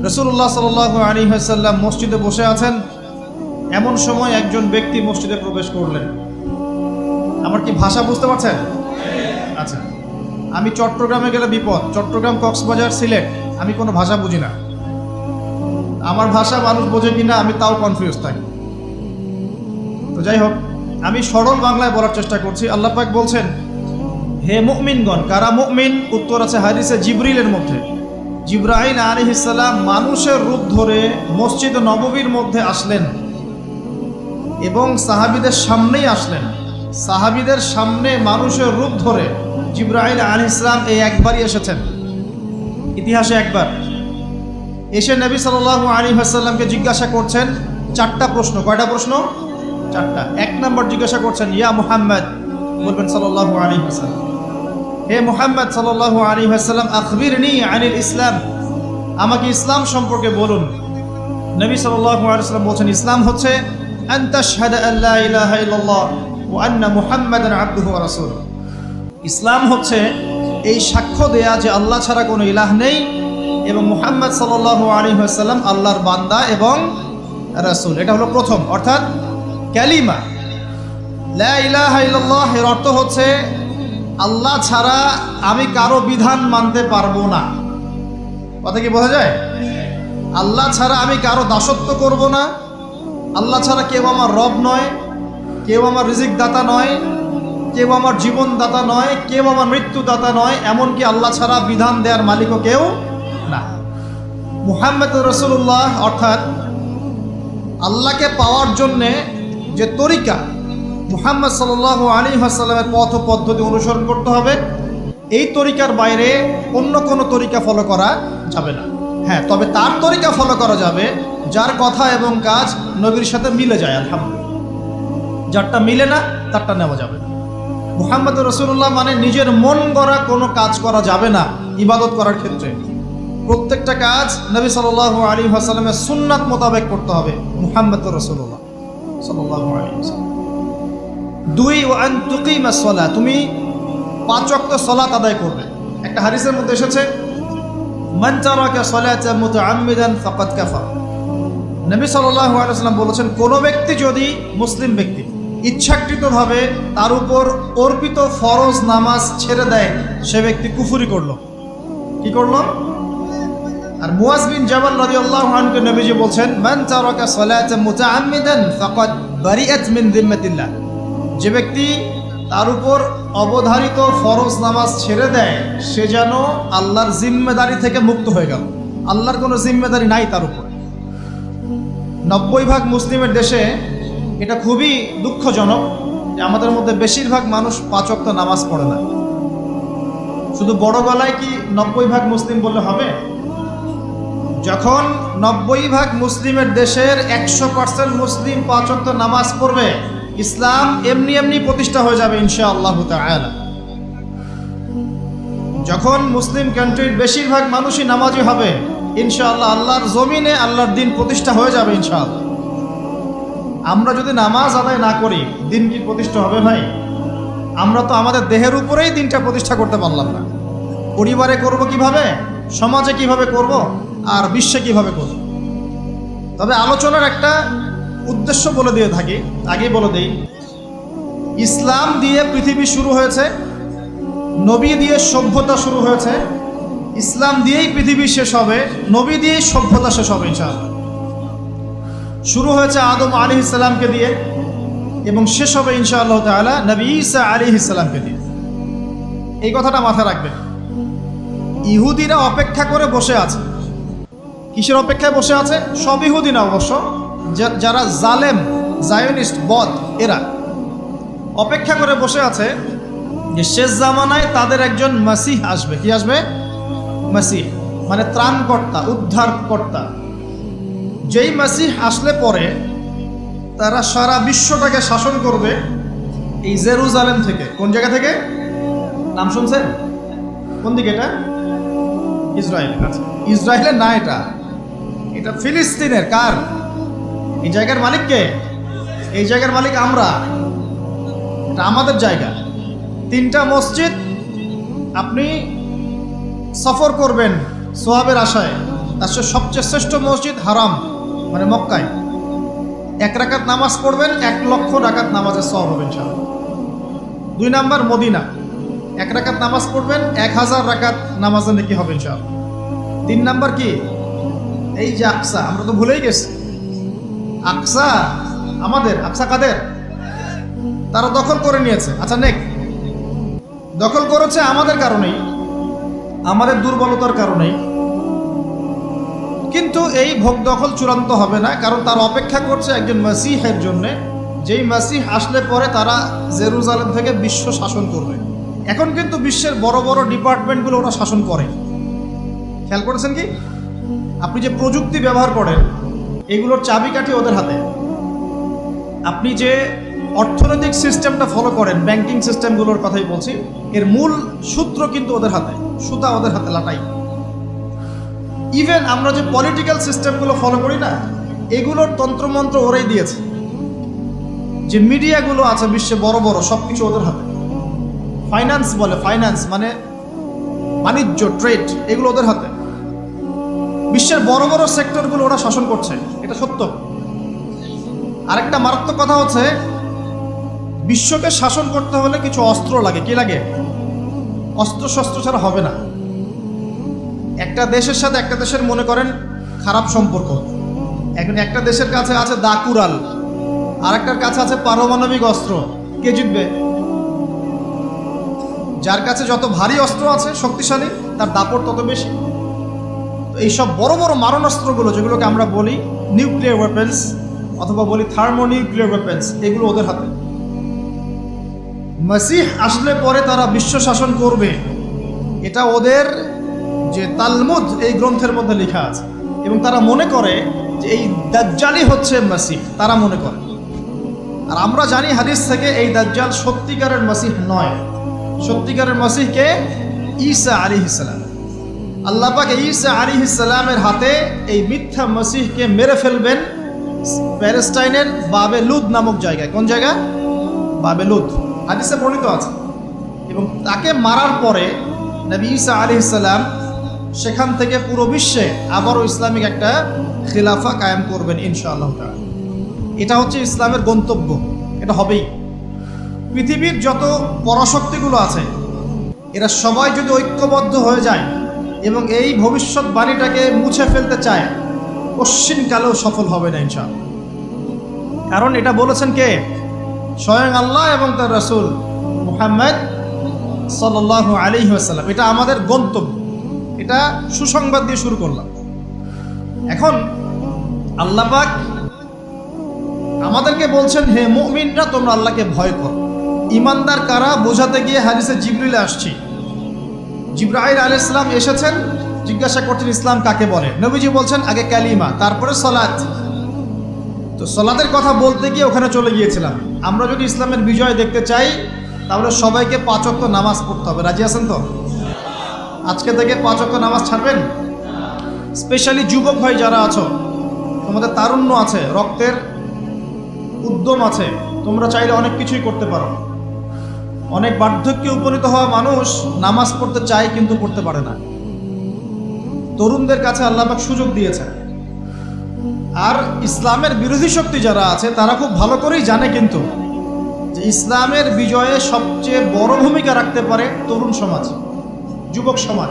রাসূলুল্লাহ সাল্লাল্লাহু আলাইহি ওয়াসাল্লাম মসজিদে বসে আছেন, এমন সময় একজন ব্যক্তি মসজিদে প্রবেশ করলেন। আমার কি ভাষা বুঝতে পারছেন? আচ্ছা, আমি চট্টগ্রামে গেলে বিপদ, চট্টগ্রাম, কক্সবাজার, সিলেট, আমি কোনো ভাষা বুঝি না। আমার ভাষা মানুষ বোঝে কিনা আমি তাও কনফিউজ থাকি। তো যাই হোক, আমি সরল বাংলায় বলার চেষ্টা করছি। আল্লাহ পাক বলছেন, হে মুমিনগণ, কারা মুমিন? উত্তর আছে হাদিসে জিবরিলের মধ্যে। জিবরাইল আলাইহিস সালাম মানুষের রূপ ধরে মসজিদ নববীর মধ্যে আসলেন এবং সাহাবীদের সামনেই আসলেন। সাহাবীদের সামনে মানুষের রূপ ধরে জিবরাইল আলাইহিস সালাম এই একবারই এসেছেন, ইতিহাসে একবার। এসে নবী সাল্লাল্লাহু আলাইহি ওয়াসাল্লামকে জিজ্ঞাসা করছেন 4টা প্রশ্ন। কয়টা প্রশ্ন? 4টা। 1 নম্বর জিজ্ঞাসা করছেন, ইয়া মুহাম্মদ, বলবেন সাল্লাল্লাহু আলাইহি ওয়াসাল্লাম, হে মুহাম্মদ সাল্লাল্লাহু আলাইহি ওয়াসাল্লাম, আখবিরনি আনিল ইসলাম, আমাকে ইসলাম সম্পর্কে বলুন। নবী সাল্লাল্লাহু আলাইহি ওয়াসাল্লাম বলছেন, ইসলাম হচ্ছে আন তাশহাদা আল্লা ইলাহা ইল্লাল্লাহ ওয়া আন্না মুহাম্মাদান আবদুহু ওয়া রাসূলুহু। ইসলাম হচ্ছে এই সাক্ষ্য দেয়া যে আল্লাহ ছাড়া কোনো ইলাহ নেই এবং মুহাম্মদ সাল্লাল্লাহু আলাইহি ওয়াসাল্লাম আল্লাহর বান্দা এবং রাসূল। এটা হলো প্রথম, অর্থাৎ কালিমা লা ইলাহা ইল্লাল্লাহ। এর অর্থ হচ্ছে আল্লাহ ছাড়া আমি কারো বিধান মানতে পারবো না। কথা কি বোঝা যায়? আল্লাহ ছাড়া আমি কারো দাসত্ব করব না। আল্লাহ ছাড়া কেউ আমার রব নয়, কেউ আমার রিজিক দাতা নয়, কেউ আমার জীবন দাতা নয়, কেউ আমার মৃত্যু দাতা নয়, এমনকি আল্লাহ ছাড়া বিধান দেওয়ার মালিকও কেউ না। মুহাম্মদ রাসূলুল্লাহ, অর্থাৎ আল্লাহকে পাওয়ার জন্যে যে তরিকা, মুহাম্মদ সাল্লাল্লাহু আলাইহি ওয়াসাল্লামের পথ ও পদ্ধতি অনুসরণ করতে হবে। এই তরিকার বাইরে অন্য কোনো তরিকা ফলো করা যাবে না। হ্যাঁ, তবে তার তরিকা ফলো করা যাবে যার কথা এবং কাজ নবীর সাথে মিলে যায়, আলহামদুলিল্লাহ। যারটা মিলে না তারটা নেওয়া যাবে না। মুহাম্মদ রাসূলুল্লাহ মানে নিজের মন গড়া কোনো কাজ করা যাবে না। ইবাদত করার ক্ষেত্রে প্রত্যেকটা কাজ নবী সাল্লাল্লাহু আলাইহি ওয়াসাল্লামের সুন্নাত মোতাবেক করতে হবে। মুহাম্মদ রাসূলুল্লাহ সাল্লাল্লাহু আলাইহি ওয়াসাল্লাম। 2, ওয়া আন তুকিমাস সালাত, তুমি 5 ওয়াক্ত সালাত আদায় করবে। একটা হাদিসের মধ্যে এসেছে, মান তারাকা সালাতান মুতাআম্মিদান ফাকাদ কাফার। নবী সাল্লাল্লাহু আলাইহি ওয়াসাল্লাম বলেছেন, কোনো ব্যক্তি যদি, মুসলিম ব্যক্তি, ইচ্ছাকৃতভাবে তার উপর অর্পিত ফরজ নামাজ ছেড়ে দেয়, সে ব্যক্তি কুফরি করলো। কি করলো? আর মুয়াজ বিন জাবাল রাদিয়াল্লাহু আনহু নবীজি বলছেন, মান তারাকা সালাতান মুতাআম্মিদান ফাকাদ বারিআত মিন যিম্মাতিল্লাহ। যে ব্যক্তি তার উপর অবধারিত ফরজ নামাজ ছেড়ে দেয়, সে যেন আল্লাহর জিম্মেদারি থেকে মুক্ত হয়ে গেল। আল্লাহর কোনো জিম্মেদারি নাই তার উপর। 90% মুসলিমের দেশে এটা খুবই দুঃখজনক যে আমাদের মধ্যে বেশিরভাগ মানুষ 5 ওয়াক্ত নামাজ পড়ে না। শুধু বড় গলায় কি 90% মুসলিম বললে হবে? যখন 90% মুসলিমের দেশের 100% মুসলিম 5 ওয়াক্ত নামাজ পড়বে, ইসলাম এমনি এমনি প্রতিষ্ঠা হয়ে যাবে ইনশাআল্লাহু তাআলা। যখন মুসলিম কান্ট্রির বেশিরভাগ মানুষই নামাজি হবে, ইনশাআল্লাহ আল্লাহর জমিনে আল্লাহর দিন প্রতিষ্ঠা হয়ে যাবে ইনশাআল্লাহ। আমরা যদি নামাজ আদায় না করি, দিন কি প্রতিষ্ঠা হবে ভাই? আমরা তো আমাদের দেহের উপরেই দিনটা প্রতিষ্ঠা করতে পারলাম না। পরিবারে করব কিভাবে, সমাজে কিভাবে করব, আর বিশ্বে কিভাবে করব? তবে আলোচনার একটা উদ্দেশ্য বলে দিয়ে থাকি, আগেই বলে দেই, ইসলাম দিয়ে পৃথিবী শুরু হয়েছে, নবী দিয়ে সভ্যতা শুরু হয়েছে, ইসলাম দিয়েই পৃথিবী শেষ হবে, নবী দিয়েই সভ্যতা শেষ হবে ইনশাআল্লাহ। শুরু হয়েছে আদম আলাইহিস সালামকে দিয়ে এবং শেষ হবে ইনশাআল্লাহ তাআলা নবী ঈসা আলাইহিস সালামকে দিয়ে। এই কথাটা মাথায় রাখবেন। ইহুদিরা অপেক্ষা করে বসে আছে। কিসের অপেক্ষায় বসে আছে? সব ইহুদি না অবশ্য, যারা জালেম, জায়নিস্ট, বদ, এরা অপেক্ষা করে বসে আছে যে শেষ জামানায় তাদের একজন মাসিহ আসবে। কি আসবে? মাসিহ মানে ত্রাণকর্তা, উদ্ধারকর্তা। যেই মাসিহ আসলে পরে তারা সারা বিশ্বটাকে শাসন করবে এই জেরুজালেম থেকে। কোন জায়গা থেকে? নাম শুনছেন? কোন দিকে এটা? ইসরায়েল। আচ্ছা, ইসরায়েলের না, এটা ফিলিস্তিনের। কার? এই জায়গার মালিক কে? এই জায়গার মালিক আমরা, এটা আমাদের জায়গা। 3টা মসজিদ আপনি সফর করবেন সোয়াবের আশায়, তার সবচেয়ে শ্রেষ্ঠ মসজিদ হারাম মানে মক্কায়। 1 রাকাত নামাজ পড়বেন, 1 লক্ষ রাকাত নামাজের সওয়াব হবে ইনশাআল্লাহ। 2 নাম্বার মদিনা, 1 রাকাত নামাজ পড়বেন, 1000 রাকাত নামাজের নেকি হবে ইনশাআল্লাহ। 3 নাম্বার কি? এই যে আকসা, আমরা তো ভুলেই গেছি। আকসা আমাদের, আকসা কাদের? তারা দখল করে নিয়েছে। আচ্ছা নেক, দখল করেছে আমাদের কারণেই, আমাদের দুর্বলতার কারণেই। কিন্তু এই ভোগ দখল চূড়ান্ত হবে না, কারণ তারা অপেক্ষা করছে একজন মাসিহের জন্যে, যেই মাসিহ আসলে পরে তারা জেরুজালেম থেকে বিশ্ব শাসন করবে। এখন কিন্তু বিশ্বের বড় বড় ডিপার্টমেন্টগুলো ওরা শাসন করে। খেয়াল করেছেন কি? আপনি যে প্রযুক্তি ব্যবহার করেন এগুলোর চাবিকাঠি ওদের হাতে। আপনি যে অর্থনৈতিক সিস্টেমটা ফলো করেন, ব্যাংকিং সিস্টেমগুলোর কথাই বলছি, এর মূল সূত্র কিন্তু ওদের হাতে, সুতা ওদের হাতে লাটাই। ইভেন আমরা যে পলিটিক্যাল সিস্টেমগুলো ফলো করি না, এগুলোর তন্ত্রমন্ত্র ওরাই দিয়েছে। যে মিডিয়াগুলো আছে বিশ্বে বড় বড়, সব কিছু ওদের হাতে। ফাইন্যান্স বলে, ফাইন্যান্স মানে বাণিজ্য, ট্রেড, এগুলো ওদের হাতে। বিশ্বের বড় বড় সেক্টরগুলো ওরা শাসন করছে, এটা সত্য। আরেকটা মারাত্মক কথা হচ্ছে, বিশ্বকে শাসন করতে হলে কিছু অস্ত্র লাগে। কি লাগে? অস্ত্র শস্ত্র ছাড়া হবে না। একটা দেশের সাথে একটা দেশের মনে করেন খারাপ সম্পর্ক, এখন একটা দেশের কাছে আছে দাকুরাল, আরেকটার কাছে আছে পারমাণবিক অস্ত্র। কে জিতবে? যার কাছে যত ভারী অস্ত্র আছে, শক্তিশালী, তার দাপট তত বেশি। তো এইসব বড় বড় মারণাস্ত্রগুলো, যেগুলোকে আমরা বলি নিউক্লিয়ার ওয়েপেন্স অথবা বলি থার্মোনিউক্লিয়ার ওয়েপেন্স, এগুলো ওদের হাতে। মাসিহ আসলে পরে তারা বিশ্ব শাসন করবে, এটা ওদের যে তালমুদ এই গ্রন্থের মধ্যে লেখা আছে। এবং তারা মনে করে যে এই দাজ্জালই হচ্ছে মাসিহ, তারা মনে করে। আর আমরা জানি হাদিস থেকে এই দাজ্জাল সত্যিকারের মাসিহ নয়। সত্যিকারের মাসিহকে ঈসা আলাইহিস সালাম। আল্লাহ পাক ঈসা আলাইহিস সালামের হাতে এই মিথ্যা মাসিহকে মেরে ফেলবেন প্যালেস্টাইনের বাবে লুদ নামক জায়গায়। কোন জায়গা? বাবে লুদ, হাদিসে বর্ণিত আছে। এবং তাকে মারার পরে নবী ঈসা আলাইহিস সালাম সেখান থেকে পুরো বিশ্বে আবারও ইসলামিক একটা খিলাফা কায়েম করবেন ইনশাআল্লাহ তাআলা। এটা হচ্ছে ইসলামের গন্তব্য, এটা হবেই। পৃথিবীর যত পরাশক্তিগুলো আছে এরা সবাই যদি ঐক্যবদ্ধ হয়ে যায় এবং এই ভবিষ্যৎবাণীটাকে মুছে ফেলতে চায়, কশ্চিনকালেও সফল হবে না ইনশাআল্লাহ। কারণ এটা বলেছেন কে? স্বয়ং আল্লাহ এবং তার রাসূল মুহাম্মদ সাল্লাল্লাহু আলাইহি ওয়াসাল্লাম। এটা আমাদের গন্তব্য, এটা সুসংবাদ দিয়ে শুরু করলাম। এখন আল্লাহ পাক আমাদেরকে বলছেন, হে মুমিনরা তোমরা আল্লাহকে ভয় করো। ইমানদার কারা বোঝাতে গিয়ে হাদিসে জিবরিল আসছে। জিবরাইল আলাইহিস সালাম এসেছেন, জিজ্ঞাসা করছেন ইসলাম কাকে বলে। নবীজি বলছেন আগে কালিমা, তারপরে সালাত। তো সালাতের কথা বলতে গিয়ে ওখানে চলে গিয়েছিলাম। আমরা যদি ইসলামের বিজয় দেখতে চাই তাহলে সবাইকে 5 ওয়াক্ত নামাজ পড়তে হবে। রাজি আছেন তো? আজকে থেকে 5 ওয়াক্ত নামাজ ছাড়বেন? স্পেশালি যুবক ভাই যারা আছো, তোমাদের তারুণ্য আছে, রক্তের উদ্যম আছে, তোমরা চাইলে অনেক কিছুই করতে পারো। অনেক বার্ধক্যে উপনীত হওয়া মানুষ নামাজ পড়তে চায় কিন্তু পড়তে পারে না। তরুণদের কাছে আল্লাহ পাক সুযোগ দিয়েছেন। আর ইসলামের বিরোধী শক্তি যারা আছে তারা খুব ভালো করেই জানে কিন্তু যে ইসলামের বিজয়ে সবচেয়ে বড় ভূমিকা রাখতে পারে তরুণ সমাজ, যুবক সমাজ,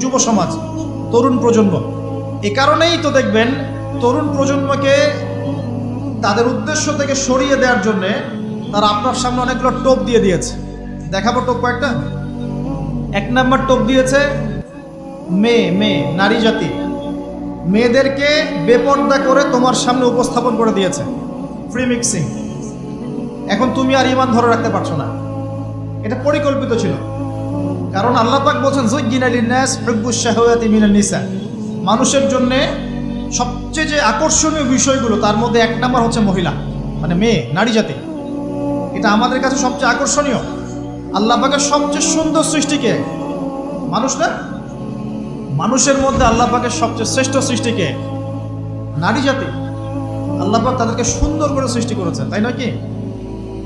যুব সমাজ, তরুণ প্রজন্ম। এ কারণেই তো দেখবেন তরুণ প্রজন্মকে তাদের উদ্দেশ্য থেকে সরিয়ে দেওয়ার জন্যে তারা আপনার সামনে অনেকগুলো টোপ দিয়ে দিয়েছে। দেখাবো টোপ কয়েকটা। 1 নম্বর টোপ দিয়েছে মেয়ে, নারী জাতি। মেয়েদেরকে বেপর্দা করে তোমার সামনে উপস্থাপন করে দিয়েছে, ফ্রি মিক্সিং। এখন তুমি আর ঈমান ধরে রাখতে পারছো না। এটা পরিকল্পিত ছিল, কারণ আল্লাহ পাক বলছেন যুজ্জিনা লিন-নাস হুব্বুশ শাহাওয়াতি মিনান নিসা। মানুষের জন্য সবচেয়ে যে আকর্ষণীয় বিষয়গুলো তার মধ্যে 1 নম্বর হচ্ছে মহিলা, মানে মেয়ে, নারী জাতি। এটা আমাদের কাছে সবচেয়ে আকর্ষণীয়। আল্লাহ পাকের সবচেয়ে সুন্দর সৃষ্টিকে মানুষ না, মানুষের মধ্যে আল্লাহ পাকের সবচেয়ে শ্রেষ্ঠ সৃষ্টিকে নারী জাতি। আল্লাহ পাক তাদেরকে সুন্দর করে সৃষ্টি করেছেন, তাই নয় কি?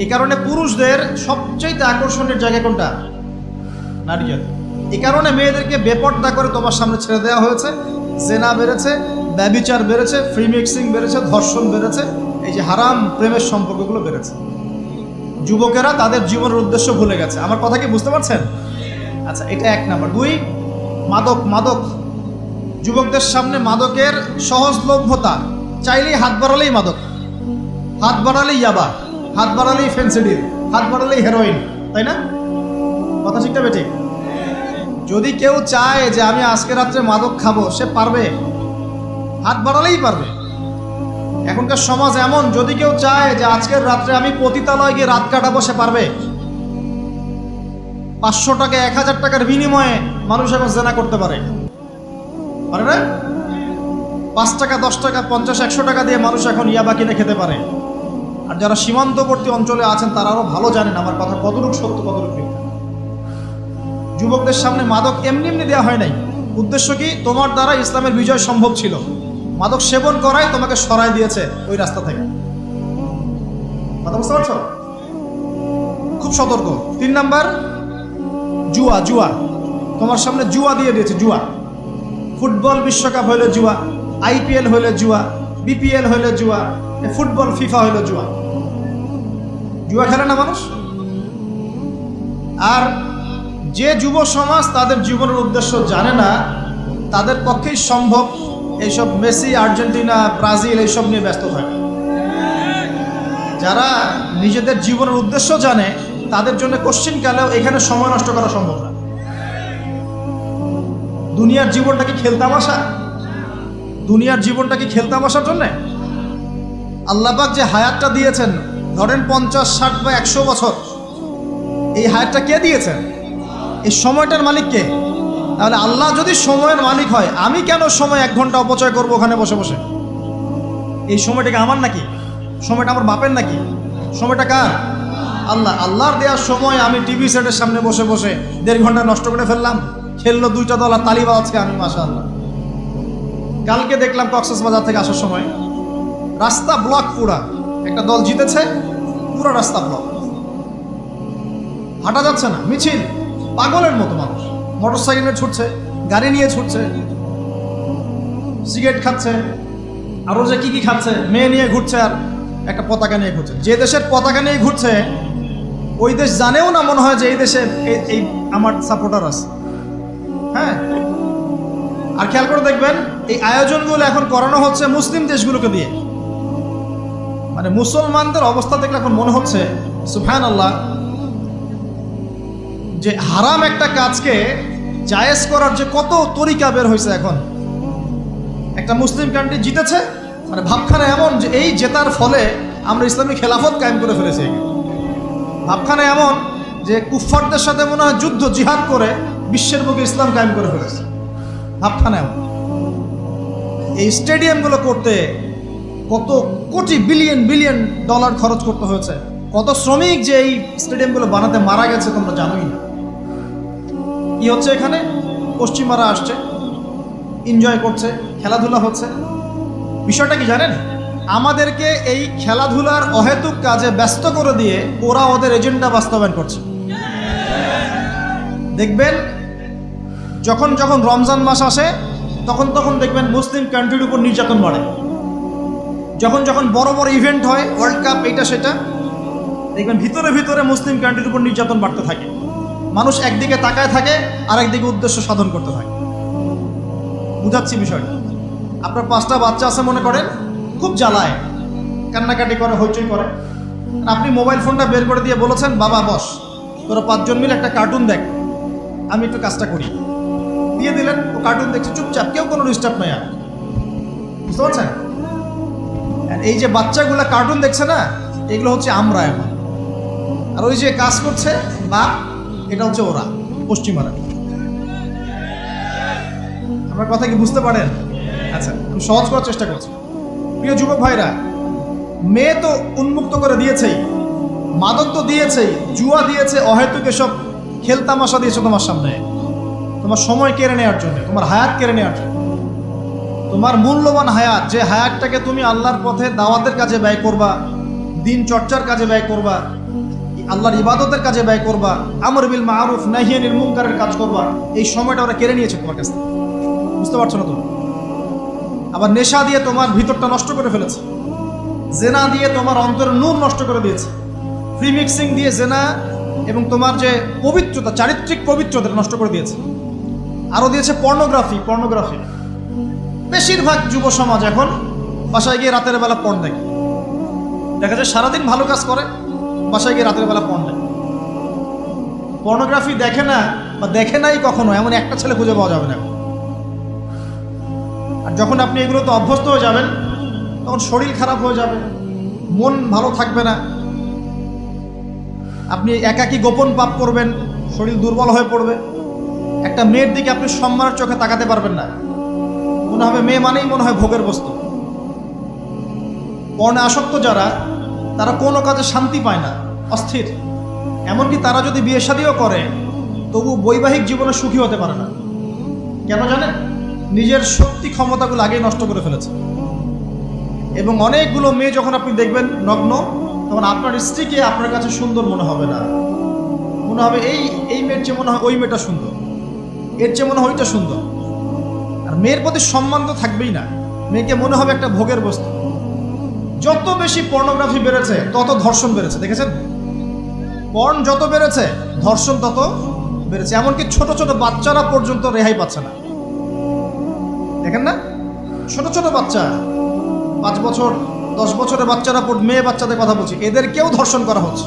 এই কারণে পুরুষদের সবচেয়ে আকর্ষণের জায়গা কোনটা? নারী জাতি। এই কারণে মেয়েদেরকে বেপর্দা করে তোমার সামনে ছেড়ে দেওয়া হয়েছে। জেনা বেড়েছে, ব্যভিচার বেড়েছে, ফ্রি মিক্সিং বেড়েছে, ধর্ষণ বেড়েছে, এই যে হারাম প্রেমের সম্পর্কগুলো বেড়েছে। যুবকেরা তাদের জীবনের উদ্দেশ্য ভুলে গেছে। আমার কথা কি বুঝতে পারছেন? আচ্ছা, এটা এক নাম্বার। দুই, মাদক। যুবকদের সামনে মাদকের সহজলভ্যতা। চাইলেই হাত বাড়ালেই মাদক, হাত বাড়ালেই ইয়াবা, হাত বাড়ালেই ফেন্সিডিল, হাত বাড়ালেই হেরোইন, তাই না? কথা ঠিকটা বেঠিক? যদি কেউ চায় যে আমি আজকে রাত্রে মাদক খাবো, সে পারবে, হাত বাড়ালেই পারবে। এখনকার সমাজ এমন, যদি কেউ চায় যে আজকের রাত্রে আমি পতিতালয় গিয়ে রাত কাটাবো, সে পারবে। 500 টাকা 1000 টাকার বিনিময়ে মানুষ এখন জেনা করতে পারে না? 5 টাকা 10 টাকা 50 100 টাকা দিয়ে মানুষ এখন ইয়াবা কিনে খেতে পারে। আর যারা সীমান্তবর্তী অঞ্চলে আছেন তারা আরো ভালো জানেন আমার কথা কতটুকু সত্য কতটুকু মিথ্যা। যুবকদের সামনে মাদক এমনি এমনি দেওয়া হয় নাই। উদ্দেশ্য কি? তোমার দ্বারা ইসলামের বিজয় সম্ভব ছিল। মাদক সেবন করাই তোমাকে সরাই দিয়েছে ওই রাস্তা থেকে। কথা বুঝতে পারছো? খুব সতর্ক। 3 নাম্বার, জুয়া। তোমার সামনে জুয়া দিয়ে দিয়েছে। জুয়া, ফুটবল বিশ্বকাপ হইলে জুয়া, IPL হইলে জুয়া, BPL হইলে জুয়া, ফুটবল ফিফা হইলে জুয়া। জুয়া খেলে না মানুষ? আর যে যুব সমাজ তাদের জীবনের উদ্দেশ্য জানে না, তাদের পক্ষেই সম্ভব এইসব মেসি, আর্জেন্টিনা, ব্রাজিল এইসব নিয়ে ব্যস্ত থাকে। যারা নিজেদের জীবনের উদ্দেশ্য জানে তাদের জন্য কোশ্চিনকালেও এখানে সময় নষ্ট করা সম্ভব না। দুনিয়ার জীবনটা কি খেলতামাশা? দুনিয়ার জীবনটা কি খেলতামাশার জন্য? আল্লাহ পাক যে হায়াতটা দিয়েছেন, ধরেন 50, 60 বা 100 বছর, এই হায়াতটা কে দিয়েছেন? এই সময়টার মালিক কে? তাহলে আল্লাহ যদি সময়ের মালিক হয়, আমি কেন সময় 1 ঘন্টা অপচয় করবো ওখানে বসে বসে? এই সময়টাকে আমার নাকি? সময়টা আমার বাপের নাকি? সময়টা কার? আল্লাহর দেওয়ার সময় আমি টিভি সেটের সামনে বসে বসে 1.5 ঘন্টা নষ্ট করে ফেললাম। খেললো 2টা দল আর তালিবা আজকে আমি, মাশাআল্লাহ। কালকে দেখলাম কক্সবাজার থেকে আসার সময় রাস্তা ব্লক, পুরা একটা দল জিতেছে, পুরো রাস্তা ব্লক, হাঁটা যাচ্ছে না, মিছিল, পাগলের মতো মানুষ মোটরসাইকেলে ছুটছে, গাড়ি নিয়ে ছুটছে, সিগারেট খাচ্ছে, আরো যে কি খাচ্ছে, মেয়ে নিয়ে ঘুরছে, আর একটা পতাকা নিয়ে ঘুরছে। যে দেশের পতাকা নিয়ে ঘুরছে ওই দেশ জানেও না মনে হয় যে এই দেশে এই আমার সাপোর্টার আছে। হ্যাঁ, আর খেয়াল করে দেখবেন এই আয়োজনগুলো এখন করানো হচ্ছে মুসলিম দেশগুলোকে দিয়ে। মানে মুসলমানদের অবস্থা দেখলে এখন মনে হচ্ছে সুবহানাল্লাহ, যে হারাম একটা কাজকে জায়েজ করার যে কত তরিকা বের হয়েছে এখন। একটা মুসলিম কান্ট্রি জিতেছে, মানে ভাবখানা এমন যে এই জেতার ফলে আমরা ইসলামী খেলাফত কায়েম করে ফেলেছি। ভাবখানা এমন যে কুফফারদের সাথে মনে হয় যুদ্ধ জিহাদ করে বিশ্বের বুকে ইসলাম কায়েম করে ফেলেছে। ভাবখানা এমন। এই স্টেডিয়ামগুলো করতে কত কোটি বিলিয়ন ডলার খরচ করতে হয়েছে, কত শ্রমিক যে এই স্টেডিয়ামগুলো বানাতে মারা গেছে তোমরা জানোই না। কি হচ্ছে এখানে? পশ্চিমারা আসছে, এনজয় করছে, খেলাধুলা হচ্ছে। বিষয়টা কি জানেন? আমাদেরকে এই খেলাধুলার অহেতুক কাজে ব্যস্ত করে দিয়ে ওরা ওদের এজেন্ডা বাস্তবায়ন করছে। দেখবেন যখন যখন রমজান মাস আসে তখন দেখবেন মুসলিম কান্ট্রির উপর নির্যাতন বাড়ে। যখন যখন বড় বড় ইভেন্ট হয়, ওয়ার্ল্ড কাপ, এইটা সেটা, দেখবেন ভিতরে ভিতরে মুসলিম কান্ট্রির উপর নির্যাতন বাড়তে থাকে। মানুষ একদিকে তাকায় থাকে আর একদিকে উদ্দেশ্য সাধন করতে থাকে। বুঝাচ্ছি বিষয়টা। আপনার 5টা বাচ্চা আছে মনে করেন, খুব জ্বালায়, কান্নাকাটি করে, হইচই করে। আপনি মোবাইল ফোনটা বের করে দিয়ে বলেছেন, বাবা বস, তোরা 5 জন মিলে একটা কার্টুন দেখ, আমি একটু কাজটা করি। দিয়ে দিলেন, ও কার্টুন দেখছে চুপচাপ, কেউ কোনো ডিস্টার্ব নাই। আর বুঝতে পারছেন? এই যে বাচ্চাগুলো কার্টুন দেখছে না, এগুলো হচ্ছে আমরা এখন। আর ওই যে কাজ করছে বা এটা হচ্ছে ওরা, পশ্চিমারা। আমার কথা কি বুঝতে পারেন? আচ্ছা, আমি সহজ করার চেষ্টা করছি। প্রিয় যুবক ভাইরা, মেয়ে তো উন্মুক্ত করে দিয়েছেই, মাদক তো দিয়েছেই, জুয়া দিয়েছে, অহেতুক এসব খেলতামাশা দিয়েছে তোমার সামনে, তোমার সময় কেড়ে নেওয়ার জন্য, তোমার হায়াত কেড়ে নেওয়ার জন্য। তোমার মূল্যবান হায়াত, যে হায়াতটাকে তুমি আল্লাহর পথে দাওয়াতের কাজে ব্যয় করবা, দিন চর্চার কাজে ব্যয় করবা, আল্লাহর ইবাদতের কাজে ব্যয় করবা, আমর বিল মারুফ নাহি আনিল মুনকারের কাজ করবা, এই সময়টা ওরা কেড়ে নিয়েছে তোমার কাছ থেকে। বুঝতে পারছো না তো? আবার নেশা দিয়ে তোমার ভিতরটা নষ্ট করে ফেলেছে, জেনা দিয়ে তোমার অন্তরের নূর নষ্ট করে দিয়েছে, ফ্রি মিক্সিং দিয়ে জেনা এবং তোমার যে পবিত্রতা, চারিত্রিক পবিত্রতা নষ্ট করে দিয়েছে। আরও দিয়েছে পর্নোগ্রাফি। বেশিরভাগ যুব সমাজ এখন বাসায় গিয়ে রাতের বেলা পর্ন দেখে। দেখা যায় সারাদিন ভালো কাজ করে, বাসায় গিয়ে রাতের বেলা পর্ন দেখে। পর্নোগ্রাফি দেখে না বা দেখে নাই কখনো এমন একটা ছেলে খুঁজে পাওয়া যাবে না। আর যখন আপনি এগুলোতে অভ্যস্ত হয়ে যাবেন তখন শরীর খারাপ হয়ে যাবে, মন ভালো থাকবে না, আপনি একাকী গোপন পাপ করবেন, শরীর দুর্বল হয়ে পড়বে। একটা মেয়ের দিকে আপনি সম্মানের চোখে তাকাতে পারবেন না, মনে হবে মেয়ে মানেই মনে হয় ভোগের বস্তু। পর্ণে আসক্ত যারা, তারা কোনো কাজে শান্তি পায় না, অস্থির। এমনকি তারা যদি বিয়ে শাদীও করে তবু বৈবাহিক জীবনে সুখী হতে পারে না। কেন জানেন? নিজের শক্তি ক্ষমতাগুলো আগেই নষ্ট করে ফেলেছে। এবং অনেকগুলো মেয়ে যখন আপনি দেখবেন নগ্ন, তখন আপনার স্ত্রীকে আপনার কাছে সুন্দর মনে হবে না, মনে হবে এই মেয়ের চেয়ে মনে হয় ওই মেয়েটা সুন্দর, এর চেয়ে মনে হয় ওইটা সুন্দর। আর মেয়ের প্রতি সম্মান তো থাকবেই না, মেয়েকে মনে হবে একটা ভোগের বস্তু। যত বেশি পর্নোগ্রাফি বেড়েছে তত ধর্ষণ বেড়েছে, দেখেছেন? পর্ন যত বেড়েছে ধর্ষণ তত বেড়েছে। এমনকি ছোট ছোট বাচ্চারা পর্যন্ত রেহাই পাচ্ছে না, দেখেন না? ছোট ছোট বাচ্চা, 5 বছর 10 বছরের বাচ্চারা, মেয়ে বাচ্চাদের কথা বলছি, এদেরকেও ধর্ষণ করা হচ্ছে।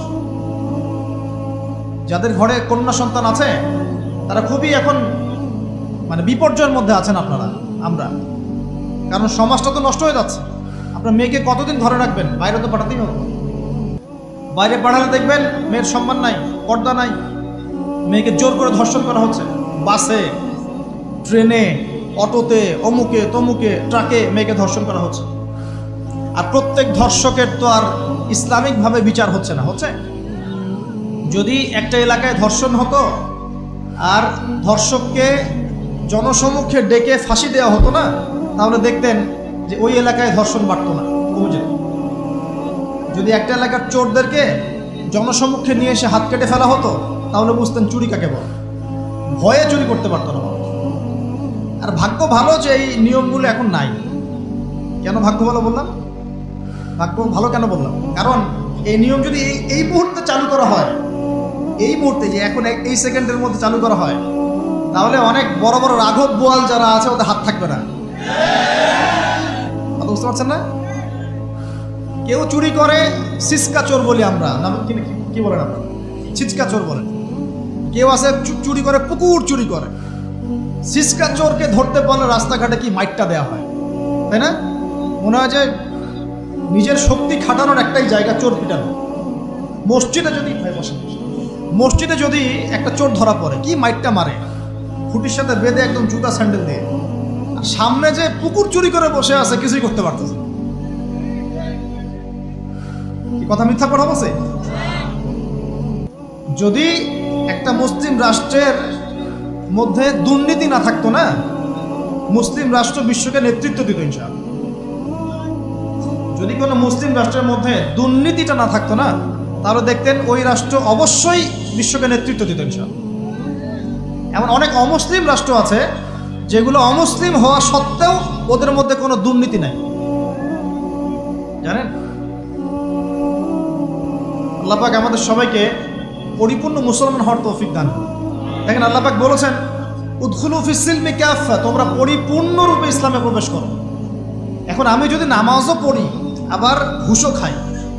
যাদের ঘরে কন্যা সন্তান আছে তারা খুবই এখন মানে বিপর্যয়ের মধ্যে আছেন আপনারা, আমরা। কারণ সমাজটা তো নষ্ট হয়ে যাচ্ছে। আপনার মেয়েকে কতদিন ঘরে রাখবেন? বাইরে তো পাঠাতেই হবে। বাইরে পাঠালে দেখবেন মেয়ের সম্মান নাই, পর্দা নাই, মেয়েকে জোর করে ধর্ষণ করা হচ্ছে। বাসে, ট্রেনে, অটোতে, অমুকে তমুকে, ট্রাকে মেয়েকে ধর্ষণ করা হচ্ছে। আর প্রত্যেক ধর্ষকের তো আর ইসলামিকভাবে বিচার হচ্ছে না, হচ্ছে? যদি একটা এলাকায় ধর্ষণ হতো আর ধর্ষককে জনসমক্ষে ডেকে ফাঁসি দেওয়া হতো না, তাহলে দেখতেন যে ওই এলাকায় ধর্ষণ বাড়তো না, কমে যেত। যদি একটা এলাকার চোরদেরকে জনসমক্ষে নিয়ে এসে হাত কেটে ফেলা হতো, তাহলে বুঝতেন চুরি কাকে বলে। ভয়ে চুরি করতে পারতো না মানুষ। আর ভাগ্য ভালো যে এই নিয়মগুলো এখন নাই। কেন ভাগ্য ভালো বললাম? ভাগ্য ভালো কেন বললাম? কারণ এই নিয়ম যদি এই মুহূর্তে চালু করা হয়, এই মুহূর্তে যে এখন এই সেকেন্ডের মধ্যে চালু করা হয়, তাহলে অনেক বড় বড় রাঘব বোয়াল যারা আছে ওদের হাত থাকবে না। বুঝতে পারছেন না? কেউ চুরি করে সিসকা চোর বলি আমরা, কি বলেন আপনারা? ছিচকা চোর বলেন। কেউ আছে চুরি করে, পুকুর চুরি করে। সিসকা চোরকে ধরতে পারলে রাস্তাঘাটে কি মাইটটা দেওয়া হয়, তাই না? মনে হয় যে নিজের শক্তি খাটানোর একটাই জায়গা চোর পিটানো। মসজিদে যদি একটা চোর ধরা পড়ে, কি মাইটটা মারে, খুঁটির সাথে বেঁধে একদম জুতা স্যান্ডেল দিয়ে। আর সামনে যে পুকুর চুরি করে বসে আছে, কিছুই করতে পারতেছে। কি কথা মিথ্যা কথা বলছে? যদি একটা মুসলিম রাষ্ট্রের মধ্যে দুর্নীতি না থাকতো না, মুসলিম রাষ্ট্র বিশ্বকে নেতৃত্ব দিত ইনশাআল্লাহ। যদি কোনো মুসলিম রাষ্ট্রের মধ্যে দুর্নীতিটা না থাকতো না, তাহলে দেখতেন ওই রাষ্ট্র অবশ্যই বিশ্বকে নেতৃত্ব দিত ইনশাআল্লাহ। এমন অনেক অমুসলিম রাষ্ট্র আছে যেগুলো অমুসলিম হওয়া সত্ত্বেও ওদের মধ্যে কোনো দুর্নীতি নাই, জানেন? আল্লাহ পাক আমাদের সবাইকে পরিপূর্ণ মুসলমান হওয়ার তৌফিক দান করুন। দেখেন আল্লাহ পাক বলেছেন, উদখুলু ফিস সিলমি কাফা, তোমরা পরিপূর্ণরূপে ইসলামে প্রবেশ করো। এখন আমি যদি নামাজও পড়ি, আবার ঘুষও খাই,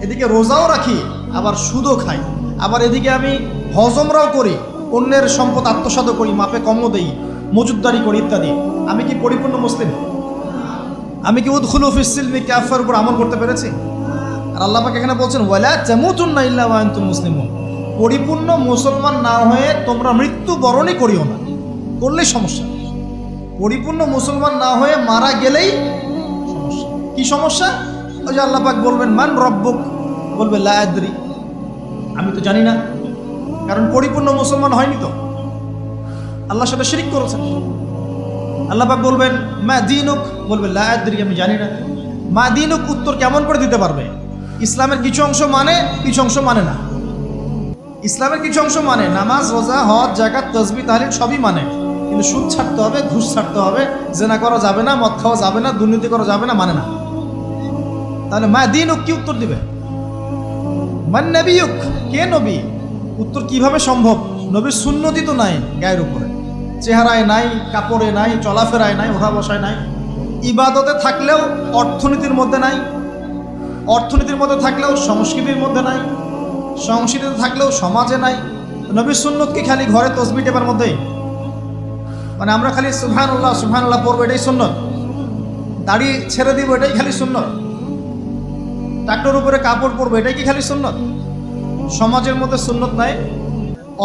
এদিকে রোজাও রাখি, আবার সুদও খাই, আবার এদিকে আমি হজমরাও করি, অন্যের সম্পদ আত্মসাৎ করি, মাপে কমও দেই, মজুদদারি করি ইত্যাদি, আমি কি পরিপূর্ণ মুসলিম? আমি কি উদখুলু ফিস সিলমি কাফার উপর আমল করতে পেরেছি? আর আল্লাহ পাক এখানে বলছেন, ওয়ালা তামুতুন্না ইল্লা ওয়া আনতুম মুসলিমুন, পরিপূর্ণ মুসলমান না হয়ে তোমরা মৃত্যুবরণই করিও না। করলেই সমস্যা। পরিপূর্ণ মুসলমান না হয়ে মারা গেলেই সমস্যা। কি সমস্যা? ওই যে আল্লাহ পাক বলবেন, মান রব্বুক, বলবে লা আদরি, আমি তো জানি না। কারণ পরিপূর্ণ মুসলমান হয়নি তো, আল্লাহর সাথে শিরিক করেছে। আল্লাহ পাক বলবেন, মা দীনুক, বলবে লা আদরি, আমি জানি না। মা দীনুক উত্তর কেমন করে দিতে পারবে? ইসলামের কিছু অংশ মানে, কিছু অংশ মানে না। ইসলামের কিছু অংশ মানে, নামাজ, রোজা, হজ, যাকাত, তাসবিহ, তাহলিল সবই মানে, কিন্তু সুদ ছাড়তে হবে, ঘুষ ছাড়তে হবে, জেনা করা যাবে না, মদ খাওয়া যাবে না, দুর্নীতি করা যাবে না, মানে না। তাহলে মা দিনুক কি উত্তর দিবে? মান নবিয়ুক, কে নবী? উত্তর কিভাবে সম্ভব? নবীর সুন্নতি তো নাই গায়ের উপরে, চেহারায় নাই, কাপড়ে নাই, চলাফেরায় নাই, ওঠা বসায় নাই, ইবাদতে থাকলেও অর্থনীতির মধ্যে নাই, অর্থনীতির মধ্যে থাকলেও সংস্কৃতির মধ্যে নাই, সংস্কৃতিতে থাকলেও সমাজে নাই। নবীর সুন্নত কি খালি ঘরে তসবিহ টেপার মধ্যেই? মানে আমরা খালি সুবহানাল্লাহ সুবহানাল্লাহ পড়বো এটাই সুন্নত, দাড়ি ছেড়ে দিব এটাই খালি সুন্নত, টাকটোর উপরে কাপড় পরবো এটাই কি খালি সুন্নত? সমাজের মধ্যে সুন্নত নাই,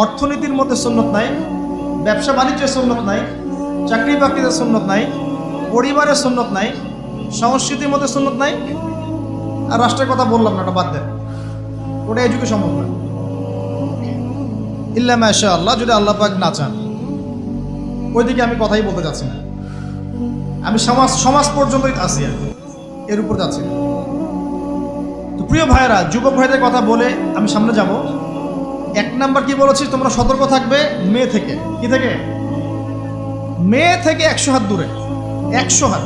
অর্থনীতির মধ্যে সুন্নত নাই, ব্যবসা বাণিজ্যের সুন্নত নাই, চাকরি বাকরিতে সুন্নত নাই, পরিবারের সুন্নত নাই, সংস্কৃতির মধ্যে সুন্নত নাই, আর রাষ্ট্রের কথা বললাম না, ওটা বাদ দেন, ওটা এই যুগে সম্ভব না। ইল্লা মাশা আল্লাহ, যদি আল্লাহ পাক না চান। ওইদিকে আমি কথাই বলতে চাচ্ছি না, আমি সমাজ পর্যন্তই আছি, এর উপর যাচ্ছি না। তো প্রিয় ভাইয়েরা, যুবক ভাইদের কথা বলে আমি সামনে যাব। 1 নাম্বার কি বলেছি, তোমরা সতর্ক থাকবে মেয়ে থেকে। কি থেকে? মেয়ে থেকে 100 হাত দূরে, 100 হাত।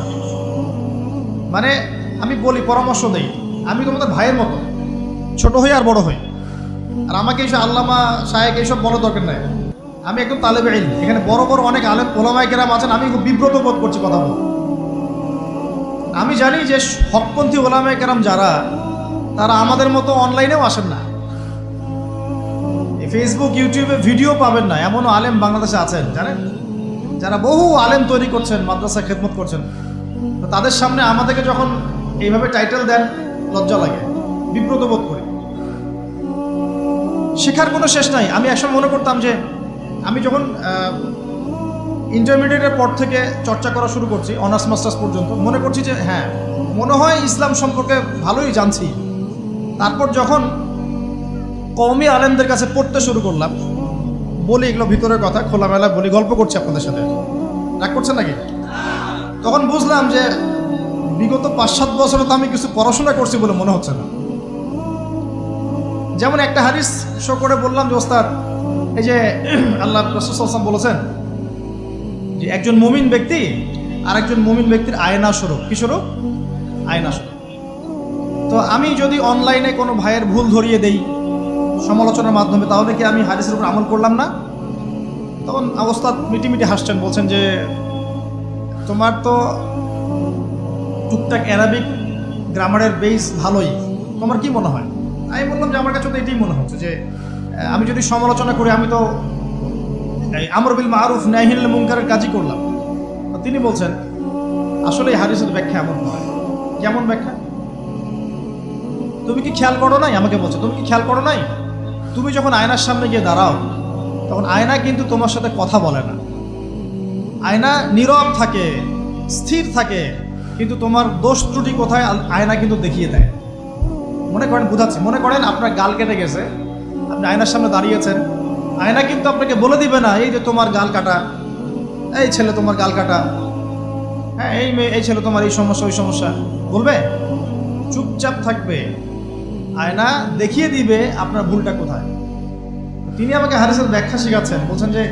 মানে আমি বলি, পরামর্শ দেই, আমি তোমাদের ভাইয়ের মতো, ছোট হই আর বড় হই, আর আমাকে এইসব আল্লামা সাহেব এইসব বলার দরকার নাই। আমি একদম তালেবে ইলম, এখানে বড় বড় অনেক আলেম ওলামায়ে কেরাম আছেন, আমি খুব বিব্রত বোধ করছি কথা বল। আমি জানি যে হকপন্থী ওলামায়ে কেরাম যারা, তারা আমাদের মতো অনলাইনেও আসেন না, ফেসবুক ইউটিউবে ভিডিও পাবেন না, এমনও আলেম বাংলাদেশে আছেন জানেন, যারা বহু আলেম তৈরি করছেন, মাদ্রাসা খেদমত করছেন। তো তাদের সামনে আমাদেরকে যখন এইভাবে টাইটেল দেন, লজ্জা লাগে, বিব্রত বোধ করি। শেখার কোনো শেষ নাই। আমি একসময় মনে করতাম যে আমি যখন ইন্টারমিডিয়েটের পর থেকে চর্চা করা শুরু করছি, অনার্স মাস্টার্স পর্যন্ত, মনে করছি যে হ্যাঁ, মনে হয় ইসলাম সম্পর্কে ভালোই জানছি। তারপর যখন কওমি আলেমদের কাছে পড়তে শুরু করলাম, বলি এগুলো ভিতরের কথা, খোলামেলা বলি, গল্প করছি আপনাদের সাথে, রাগ করছেন নাকি? তখন বুঝলাম যে বিগত 5-7 বছরে তো আমি কিছু পড়াশোনা করছি বলে মনে হচ্ছে না। যেমন একটা হাদিস শো করে বললাম যে ওস্তাদ, এই যে আল্লাহ রাসূল সাল্লাল্লাহু আলাইহি ওয়াসাল্লাম বলেছেন যে একজন মুমিন ব্যক্তি আর একজন মুমিন ব্যক্তির আয়না স্বরূপ। কি স্বরূপ? আয়না স্বরূপ। তো আমি যদি অনলাইনে কোনো ভাইয়ের ভুল ধরিয়ে দেই সমালোচনার মাধ্যমে, তাহলে কি আমি হাদিসের উপর আমল করলাম না? তখন ওস্তাদ মিটিমিটি হাসছেন, বলছেন যে তোমার তো টুকটাক অ্যারাবিক গ্রামারের বেস ভালোই, তোমার কি মনে হয়? আমি বললাম যে আমার কাছে তো এটাই মনে হচ্ছে যে আমি যদি সমালোচনা করি, আমি তো আমর বিল মারুফ নাহি আনিল মুনকারের কাজই করলাম। তিনি বলছেন আসলে এই হাদিসের ব্যাখ্যা এমন নয়। কেমন ব্যাখ্যা? তুমি কি খেয়াল করো নাই? আমাকে বলছে তুমি কি খেয়াল করো নাই, তুমি যখন আয়নার সামনে গিয়ে দাঁড়াও, তখন আয়না কিন্তু তোমার সাথে কথা বলে না, আয়না নীরব থাকে, স্থির থাকে, কিন্তু তোমার দোষ ত্রুটি কোথায় আয়না কিন্তু দেখিয়ে দেয়। মনে করেন, বুঝাচ্ছি, মনে করেন আপনার গাল কেটে গেছে, আপনি আয়নার সামনে দাঁড়িয়েছেন, আয়না কিন্তু আপনাকে বলে দিবে না এই যে তোমার গাল কাটা, এই ছেলে তোমার গাল কাটা, হ্যাঁ এই মেয়ে, এই ছেলে তোমার এই সমস্যা ওই সমস্যা, বলবে? চুপচাপ থাকবে, আয়না দেখিয়ে দিবে আপনার ভুলটা কোথায়। তিনি আমাকে হাদিসের ব্যাখ্যা শেখাচ্ছেন, বলছেন যে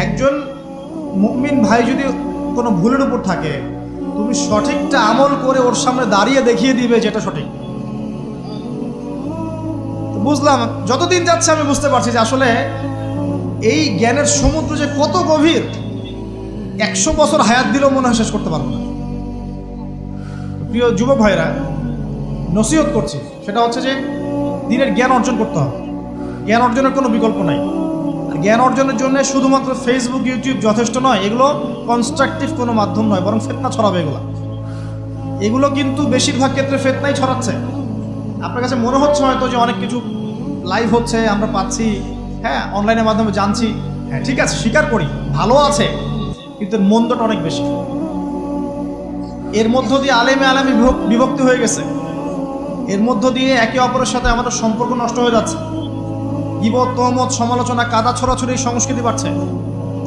একজন মুমিন ভাই যদি কোনো ভুলের উপর থাকে, তুমি সঠিকটা আমল করে ওর সামনে দাঁড়িয়ে দেখিয়ে দিবে যেটা সঠিক। তো বুঝলাম, যতদিন যাচ্ছে আমি বুঝতে পারছি যে আসলে এই জ্ঞানের সমুদ্র যে কত গভীর, 100 বছর হায়াত দিলেও মনে হয় শেষ করতে পারবো না। প্রিয় যুবক ভাইরা, নসিহত করছি, সেটা হচ্ছে যে দিনের জ্ঞান অর্জন করতে হবে। জ্ঞান অর্জনের কোনো বিকল্প নাই। আর জ্ঞান অর্জনের জন্য শুধুমাত্র ফেসবুক ইউটিউব যথেষ্ট নয়, এগুলো কনস্ট্রাকটিভ কোনো মাধ্যম নয়, বরং ফিতনা ছড়াবে এগুলো কিন্তু বেশিরভাগ ক্ষেত্রে ফিতনাই ছড়াচ্ছে। আপনার কাছে মনে হচ্ছে হয়তো যে অনেক কিছু লাইভ হচ্ছে, আমরা পাচ্ছি, হ্যাঁ অনলাইনের মাধ্যমে জানছি, হ্যাঁ ঠিক আছে, স্বীকার করি ভালো আছে, কিন্তু মন্দটা অনেক বেশি। এর মধ্য দিয়ে আলেমে বিভক্তি হয়ে গেছে, এর মধ্য দিয়ে একে অপরের সাথে আমাদের সম্পর্ক নষ্ট হয়ে যাচ্ছে, গীবত, তহমত, সমালোচনা, কাদা ছোড়াছড়ি সংস্কৃতি বাড়ছে,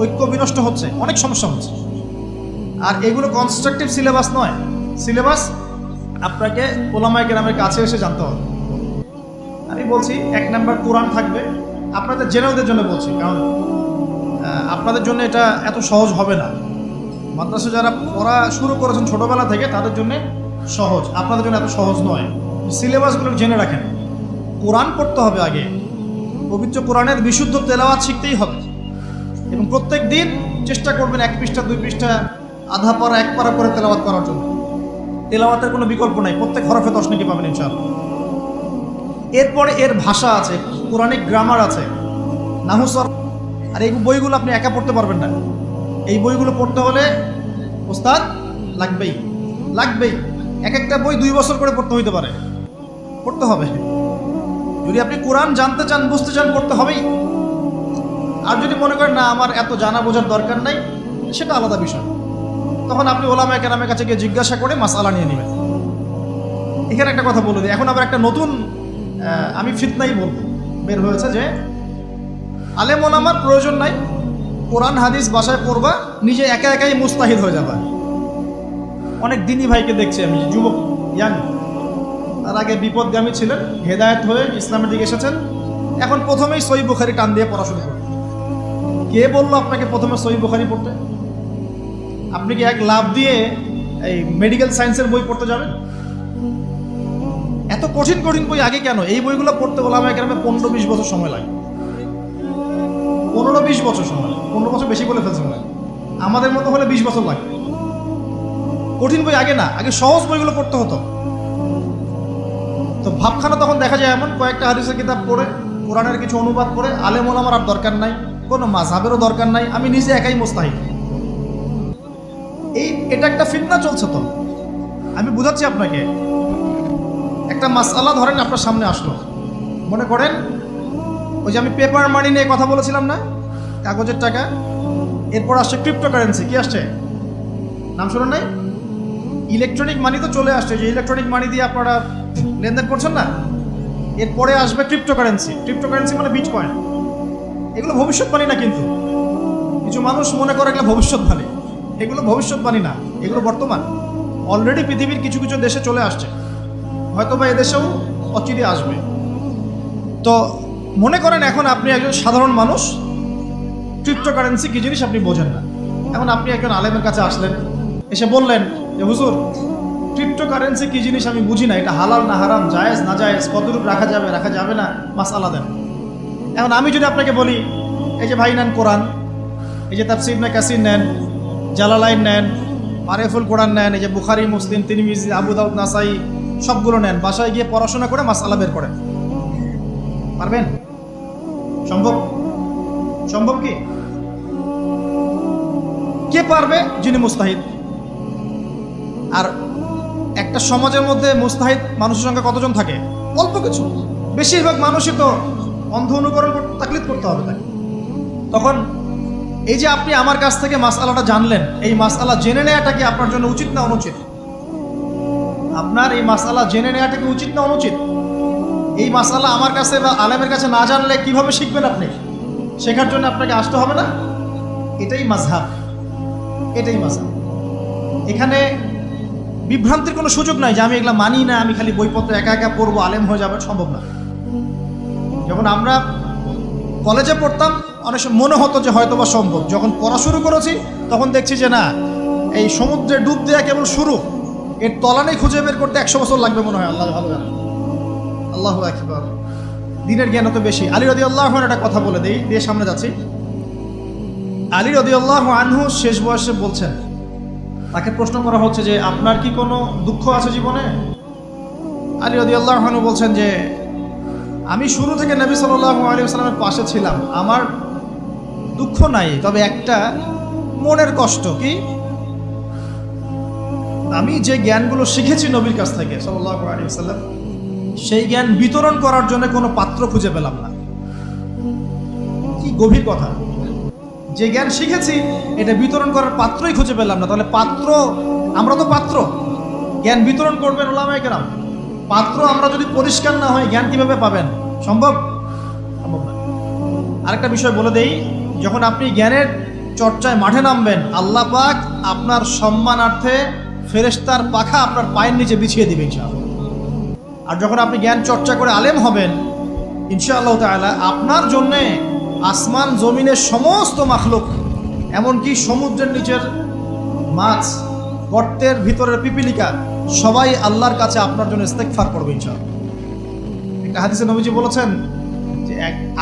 ঐক্য বিনষ্ট হচ্ছে, অনেক সমস্যা হচ্ছে। আর এগুলো কনস্ট্রাকটিভ সিলেবাস নয়। সিলেবাস আপনাকে ওলামায়ে কেরামের কাছে এসে জানতে হবে। আমি বলছি 1 নাম্বার কোরআন থাকবে। আপনাদের জেনারেলদের জন্য বলছি, কারণ আপনাদের জন্য এটা এত সহজ হবে না। মাদ্রাসা যারা পড়া শুরু করেছেন ছোটবেলা থেকে তাদের জন্য সহজ, আপনাদের জন্য এত সহজ নয়। সিলেবাসগুলো জেনে রাখেন। কোরআন পড়তে হবে আগে, পবিত্র কোরআনের বিশুদ্ধ তেলাওয়াত শিখতেই হবে, এবং প্রত্যেক দিন চেষ্টা করবেন 1 পৃষ্ঠা 2 পৃষ্ঠা আধা পারা 1 পারা করে তেলাওয়াত করার জন্য। তেলাওয়াতের কোনো বিকল্প নাই, প্রত্যেক হরফে 10 নেকি পাবেন ইনশাআল্লাহ। এরপরে এর ভাষা আছে, কোরআনিক গ্রামার আছে, নাহু সরফ। আর এই বইগুলো আপনি একা পড়তে পারবেন না। এই বইগুলো পড়তে হলে ওস্তাদ লাগবেই। এক একটা বই 2 বছর করে পড়তে হইতে পারে, পড়তে হবে। যদি আপনি কোরআন জানতে চান, বুঝতে চান, পড়তে হবেই। আর যদি মনে করেন না আমার এত জানা বোঝার দরকার নাই, সেটা আলাদা বিষয়। তখন আপনি ওলামায়ে কেরামের কাছে গিয়ে জিজ্ঞাসা করে মাসআলা নিয়ে নেবেন। এখানে একটা কথা বলে দিই, এখন আবার একটা নতুন আমি ফিতনাই বলবো বের হয়েছে যে আলেম ওলামার প্রয়োজন নাই, কোরআন হাদিস বাসায় পড়বা, নিজে একা একাই মুস্তাহিদ হয়ে যাবা। অনেক দিনী ভাইকে দেখছি আমি, যুবক ইয়াং, তার আগে বিপদগামী ছিলেন, হেদায়েত হয়ে ইসলামের দিকে এসেছেন, এখন প্রথমেই সহিহ বুখারী টান দিয়ে পড়াশোনা করতে। কে বললো আপনাকে প্রথমে সহিহ বুখারী পড়তে? আপনি কি এক লাভ দিয়ে এই মেডিকেল সায়েন্সের বই পড়তে যাবেন? এত কঠিন বই আগে কেন? এই বইগুলো পড়তে ওলামায়ে কেরামের 15-20 বছর সময় লাগে। 15-20 বছর সময়, 15 বছর বেশি বলে ফেলছে না, আমাদের মতো হলে 20 বছর লাগে। কঠিন বই আগে না, আগে সহজ বইগুলো পড়তে হতো। তো ভাবখানা তখন দেখা যায় এমন, কয়েকটা হাদিসের কিতাব পড়ে, কোরআনের কিছু অনুবাদ করে, আলেম ওলামার আর দরকার নাই, কোনো মাযহাবেরও দরকার নাই, আমি নিজে একাই মুস্তাহিদ। এটা একটা ফিতনা চলছে। তো আমি বুঝাচ্ছি আপনাকে, একটা মাসআলা ধরেন আপনার সামনে আসলো, মনে করেন ওই যে আমি পেপার মানি নিয়ে কথা বলেছিলাম না, কাগজের টাকা, এরপর আসছে ক্রিপ্টোকারেন্সি। কি আসছে? নাম শুনুন নাই? ইলেকট্রনিক মানি তো চলে আসছে, যে ইলেকট্রনিক মানি দিয়ে আপনারা লেনদেন করছেন না, এরপরে আসবে ক্রিপ্টোকারেন্সি। ক্রিপ্টোকারেন্সি মানে বিটকয়েন। এগুলো ভবিষ্যৎবাণী না, কিন্তু কিছু মানুষ মনে করে এগুলো ভবিষ্যৎবাণী। এগুলো ভবিষ্যৎবাণী না, এগুলো বর্তমান। অলরেডি পৃথিবীর কিছু কিছু দেশে চলে আসছে, হয়তো বা এদেশেও অচিরে আসবে। তো মনে করেন এখন আপনি একজন সাধারণ মানুষ, ক্রিপ্টোকারেন্সি কি জিনিস আপনি বোঝেন না। এখন আপনি একজন আলেমের কাছে আসলেন, এসে বললেন যে হুজুর, ক্রিপ্টোকারেন্সি কি জিনিস আমি বুঝি না, এটা হালাল না হারাম, জায়েজ না জায়েজ, কতটুকু রাখা যাবে রাখা যাবে না, মাসআলা দেন। এখন আমি যদি আপনাকে বলি, এই যে ভাই নেন কোরআন, এই যে তাফসীর ইবনে কাসির নেন, জালালাইন নেন, মারিফুল কোরআন নেন, এই যে বুখারী, মুসলিম, তিরমিজি, আবু দাউদ, নাসাই, সবগুলো নেন, বাসায় গিয়ে পড়াশোনা করে মাসআলা বের করেন। পারবেন? সম্ভব? সম্ভব কি? কে পারবে? যিনি মুস্তাহিদ। আর একটা সমাজের মধ্যে মুস্তাহিদ মানুষের সংখ্যা কতজন থাকে? অল্প কিছু। বেশিরভাগ মানুষই তো অন্ধ অনুকরণ তাকলিদ করতে হবে তাকে। তখন এই যে আপনি আমার কাছ থেকে মাসআলাটা জানলেন, এই মাসআলা জেনে নেওয়াটা কি আপনার জন্য উচিত না অনুচিত? আপনার এই মাসআলা জেনে নেওয়াটা কি উচিত না অনুচিত? এই মাসআলা আমার কাছে বা আলেমের কাছে না জানলে কিভাবে শিখবেন আপনি? শেখার জন্য আপনাকে আসতে হবে না? এটাই মাযহাব, এটাই মাযহাব। এখানে বিভ্রান্তির কোনো সুযোগ নাই যে আমি এগুলা মানি না, আমি খালি বইপত্র একা একা পড়বো, আলেম হয়ে যাবে, সম্ভব না। যখন আমরা কলেজে পড়তাম অনেক সময় মনে হতো যে হয়তো বা সম্ভব, যখন পড়া শুরু করেছি তখন দেখছি যে না, এই সমুদ্রে ডুব দেওয়া কেবল শুরু, এর তলানি খুঁজে বের করতে 100 বছর লাগবে মনে হয়। আল্লাহ ভালো জানে। আল্লাহু আকবার। দিনের জ্ঞান তো বেশি। আলী রাদিয়াল্লাহু আনহু একটা কথা বলে দেই, দিয়ে সামনে যাচ্ছি। আলী রাদিয়াল্লাহু আনহু শেষ বয়সে বলছেন, তাকে প্রশ্ন করা হচ্ছে যে আপনার কি কোনো দুঃখ আছে জীবনে? আলী রাদিয়াল্লাহু আনহু বলছেন যে আমি শুরু থেকে নবী সাল্লাল্লাহু আলাইহি ওয়াসাল্লামের পাশে ছিলাম, আমার দুঃখ নাই, তবে একটা মনের কষ্ট। কি? আমি যে জ্ঞানগুলো শিখেছি নবীর কাছ থেকে সাল্লাল্লাহু আলাইহি ওয়াসাল্লাম, সেই জ্ঞান বিতরণ করার জন্য কোনো পাত্র খুঁজে পেলাম না। কি গভীর কথা! যে জ্ঞান শিখেছি এটা বিতরণ করার পাত্রই খুঁজে পেলাম না। তাহলে পাত্র, আমরা তো পাত্র, জ্ঞান বিতরণ করবেন উলামায়ে কেরাম। পাত্র আমরা যদি পরিষ্কার না হয়, জ্ঞান কিভাবে পাবেন? সম্ভব? সম্ভব না। আরেকটা বিষয় বলে দেই, যখন আপনি জ্ঞানের চর্চায় মাঠে নামবেন, আল্লাহ পাক আপনার সম্মানার্থে ফেরেশতার পাখা আপনার পায়ের নিচে বিছিয়ে দিবে ইনশাআল্লাহ। আর যখন আপনি জ্ঞান চর্চা করে আলেম হবেন, ইনশাআল্লাহ তাআলা আপনার জন্যে আসমান জমিনের সমস্ত মাখলুক, এমনকি সমুদ্রের নিচের মাছ, গর্তের ভিতরের পিপিলিকা, সবাই আল্লাহর কাছে আপনার জন্য ইস্তেগফার করবে ইনশাআল্লাহ। একটা হাদিসে নবীজি বলেছেন যে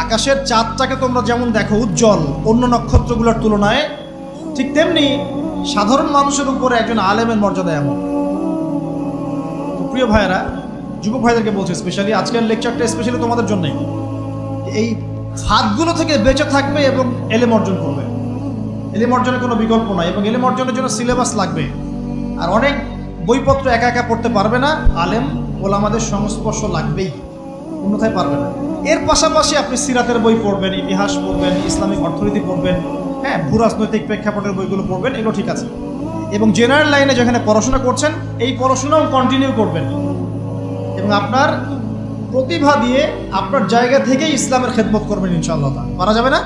আকাশের চাঁদটাকে তোমরা যেমন দেখো উজ্জ্বল অন্য নক্ষত্রগুলোর তুলনায়, ঠিক তেমনি সাধারণ মানুষের উপরে একজন আলেমের মর্যাদা এমন। তো প্রিয় ভাইয়েরা, যুবক ভাইদেরকে বলছি, স্পেশালি আজকের লেকচারটা স্পেশালি তোমাদের জন্যই, এই ফাঁদগুলো থেকে বেঁচে থাকবে এবং এলেম অর্জন করবে। এলেম অর্জনের কোনো বিকল্প নয়, এবং এলেম অর্জনের জন্য সিলেবাস লাগবে। আর অনেক বইপত্র একা একা পড়তে পারবে না, আলেম ওলামাদের সংস্পর্শ লাগবেই, অন্যথায় পারবে না। এর পাশাপাশি আপনি সিরাতের বই পড়বেন, ইতিহাস পড়বেন, ইসলামিক অর্থনীতি পড়বেন, হ্যাঁ, ভূরাজনৈতিক প্রেক্ষাপটের বইগুলো পড়বেন, এগুলো ঠিক আছে। এবং জেনারেল লাইনে যেখানে পড়াশোনা করছেন, এই পড়াশোনাও কন্টিনিউ করবেন, এবং আপনার প্রতিভা দিয়ে আপনার জায়গা থেকেই ইসলামের খেদমত করবেন ইনশাআল্লাহ। পারা যাবে না?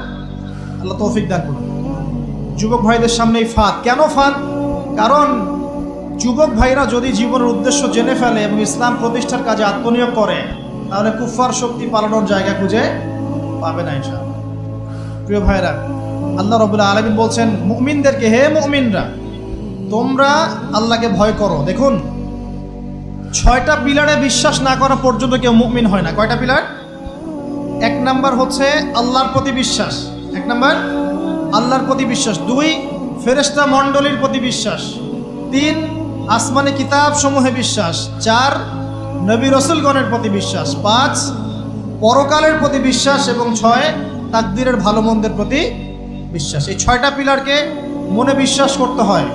আল্লাহ তৌফিক দান করুন। যুবক ভাইদের সামনে এই ফাঁদ। কেন ফাঁদ? কারণ যুবক ভাইরা যদি জীবনের উদ্দেশ্য জেনে ফেলে এবং ইসলাম প্রতিষ্ঠার কাজে আত্মনিয়োগ করে, তাহলে কুফার শক্তি পালানোর জায়গা খুঁজে পাবে না ইনশাআল্লাহ। প্রিয় ভাইরা, আল্লাহ রাব্বুল আলামিন বলছেন মুমিনদেরকে, হে মুমিনরা, তোমরা আল্লাহকে ভয় করো। দেখুন, 6টা পিলারে বিশ্বাস না করা পর্যন্ত কেউ মুমিন হয় না। কয়টা পিলার? 1 নাম্বার হচ্ছে আল্লাহর প্রতি বিশ্বাস। 1 নাম্বার আল্লাহর প্রতি বিশ্বাস। 2 ফেরেশতা মণ্ডলীর প্রতি বিশ্বাস। 3 আসমানি কিতাব সমূহে বিশ্বাস। 4 নবী রসুলগণের প্রতি বিশ্বাস। 5 পরকালের প্রতি বিশ্বাস। এবং 6 তাকদীরের ভালো মন্দের প্রতি বিশ্বাস। এই 6টা পিলারকে মনে বিশ্বাস করতে হয়,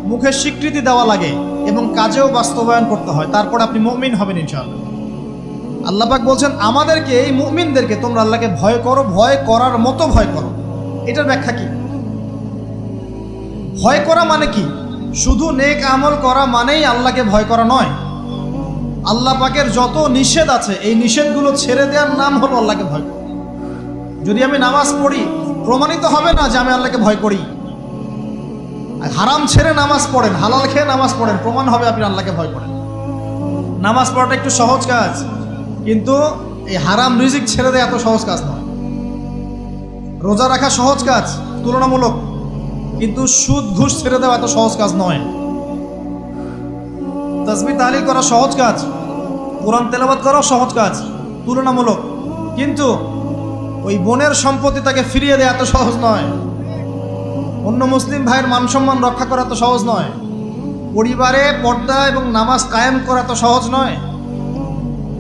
মুখে স্বীকৃতি দেওয়া লাগে, এবং কাজেও বাস্তবায়ন করতে হয়। তারপর আপনি মুমিন হবেন ইনশাআল্লাহ। আল্লাহ পাক বলছেন আমাদেরকে, এই মুমিনদেরকে, তোমরা আল্লাহকে ভয় করো, ভয় করার মতো ভয় করো। এটার ব্যাখ্যা কি? ভয় করা মানে কি? শুধু নেক আমল করা মানেই আল্লাহকে ভয় করা নয়। আল্লাহ পাকের যত নিষেধ আছে, এই নিষেধগুলো ছেড়ে দেওয়ার নাম হলো আল্লাহকে ভয় করা। যদি আমি নামাজ পড়ি, প্রমাণিত হবে না যে আমি আল্লাহকে ভয় করি। হারাম ছেড়ে নামাজ পড়েন, হালাল খেয়ে নামাজ পড়েন, প্রমাণ হবে আপনি আল্লাহকে ভয় করেন। নামাজ পড়াটা একটু সহজ কাজ, কিন্তু এই হারাম রিজিক ছেড়ে দেয় এত সহজ কাজ নয়। রোজা রাখা সহজ কাজ তুলনামূলক, কিন্তু সুদ ঘুষ ছেড়ে দেওয়া এত সহজ কাজ নয়। তাসবিহ তাহলিল করা সহজ কাজ, কোরআন তেলাওয়াত করাও সহজ কাজ তুলনামূলক, কিন্তু ওই বোনের সম্পত্তি তাকে ফিরিয়ে দেওয়া এত সহজ নয়। অন্য মুসলিম ভাইয়ের মান সম্মান রক্ষা করা তো সহজ নয়। পরিবারে পর্দা এবং নামাজ কায়েম করা তো সহজ নয়।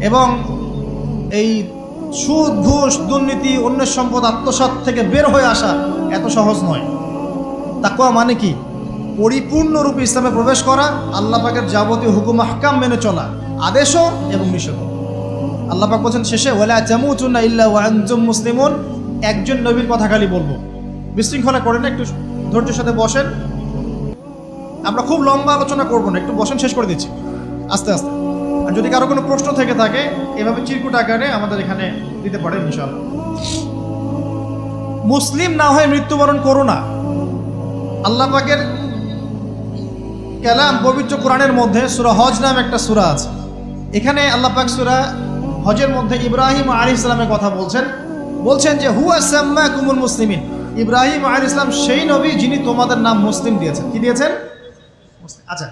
এবং এই সুদ ঘুষ দুর্নীতি অন্যের সম্পদ আত্মসাৎ থেকে বের হয়ে আসা এত সহজ নয়। তাকওয়া মানে কি? পরিপূর্ণরূপে ইসলামে প্রবেশ করা, আল্লাহ পাকের যাবতীয় হুকুম আহকাম মেনে চলা, আদেশও এবং নিষেধ। আল্লাহ পাক বলছেন শেষে, ওয়ালা তামুতুন্না ইল্লা ওয়া আনতুম মুসলিমুন। একজন নবীর কথা খালি বলবো, বিশৃঙ্খলা করেন না, একটু ধৈর্যের সাথে বসেন। আমরা খুব লম্বা আলোচনা করবো না, একটু বসেন, শেষ করে দিচ্ছি আস্তে আস্তে। আর যদি কারো কোনো প্রশ্ন থেকে থাকে, এভাবে চিরকুট আকারে আমাদের এখানে দিতে পারেন ইনশাআল্লাহ। মুসলিম না হয়ে মৃত্যুবরণ করো না। আল্লাহ পাকের কালাম পবিত্র কোরআনের মধ্যে সূরা হজ নামে একটা সূরা আছে। এখানে আল্লাহ পাক সূরা হজের মধ্যে ইব্রাহিম আলাইহিস সালামের কথা বলছেন যে হুয়া সাম্মাকুমুল মুসলিমিন। ইব্রাহিম আলাইহিস সালাম সেই নবী যিনি তোমাদের নাম মুসলিম দিয়েছেন। কি দিয়েছেন? আচ্ছা।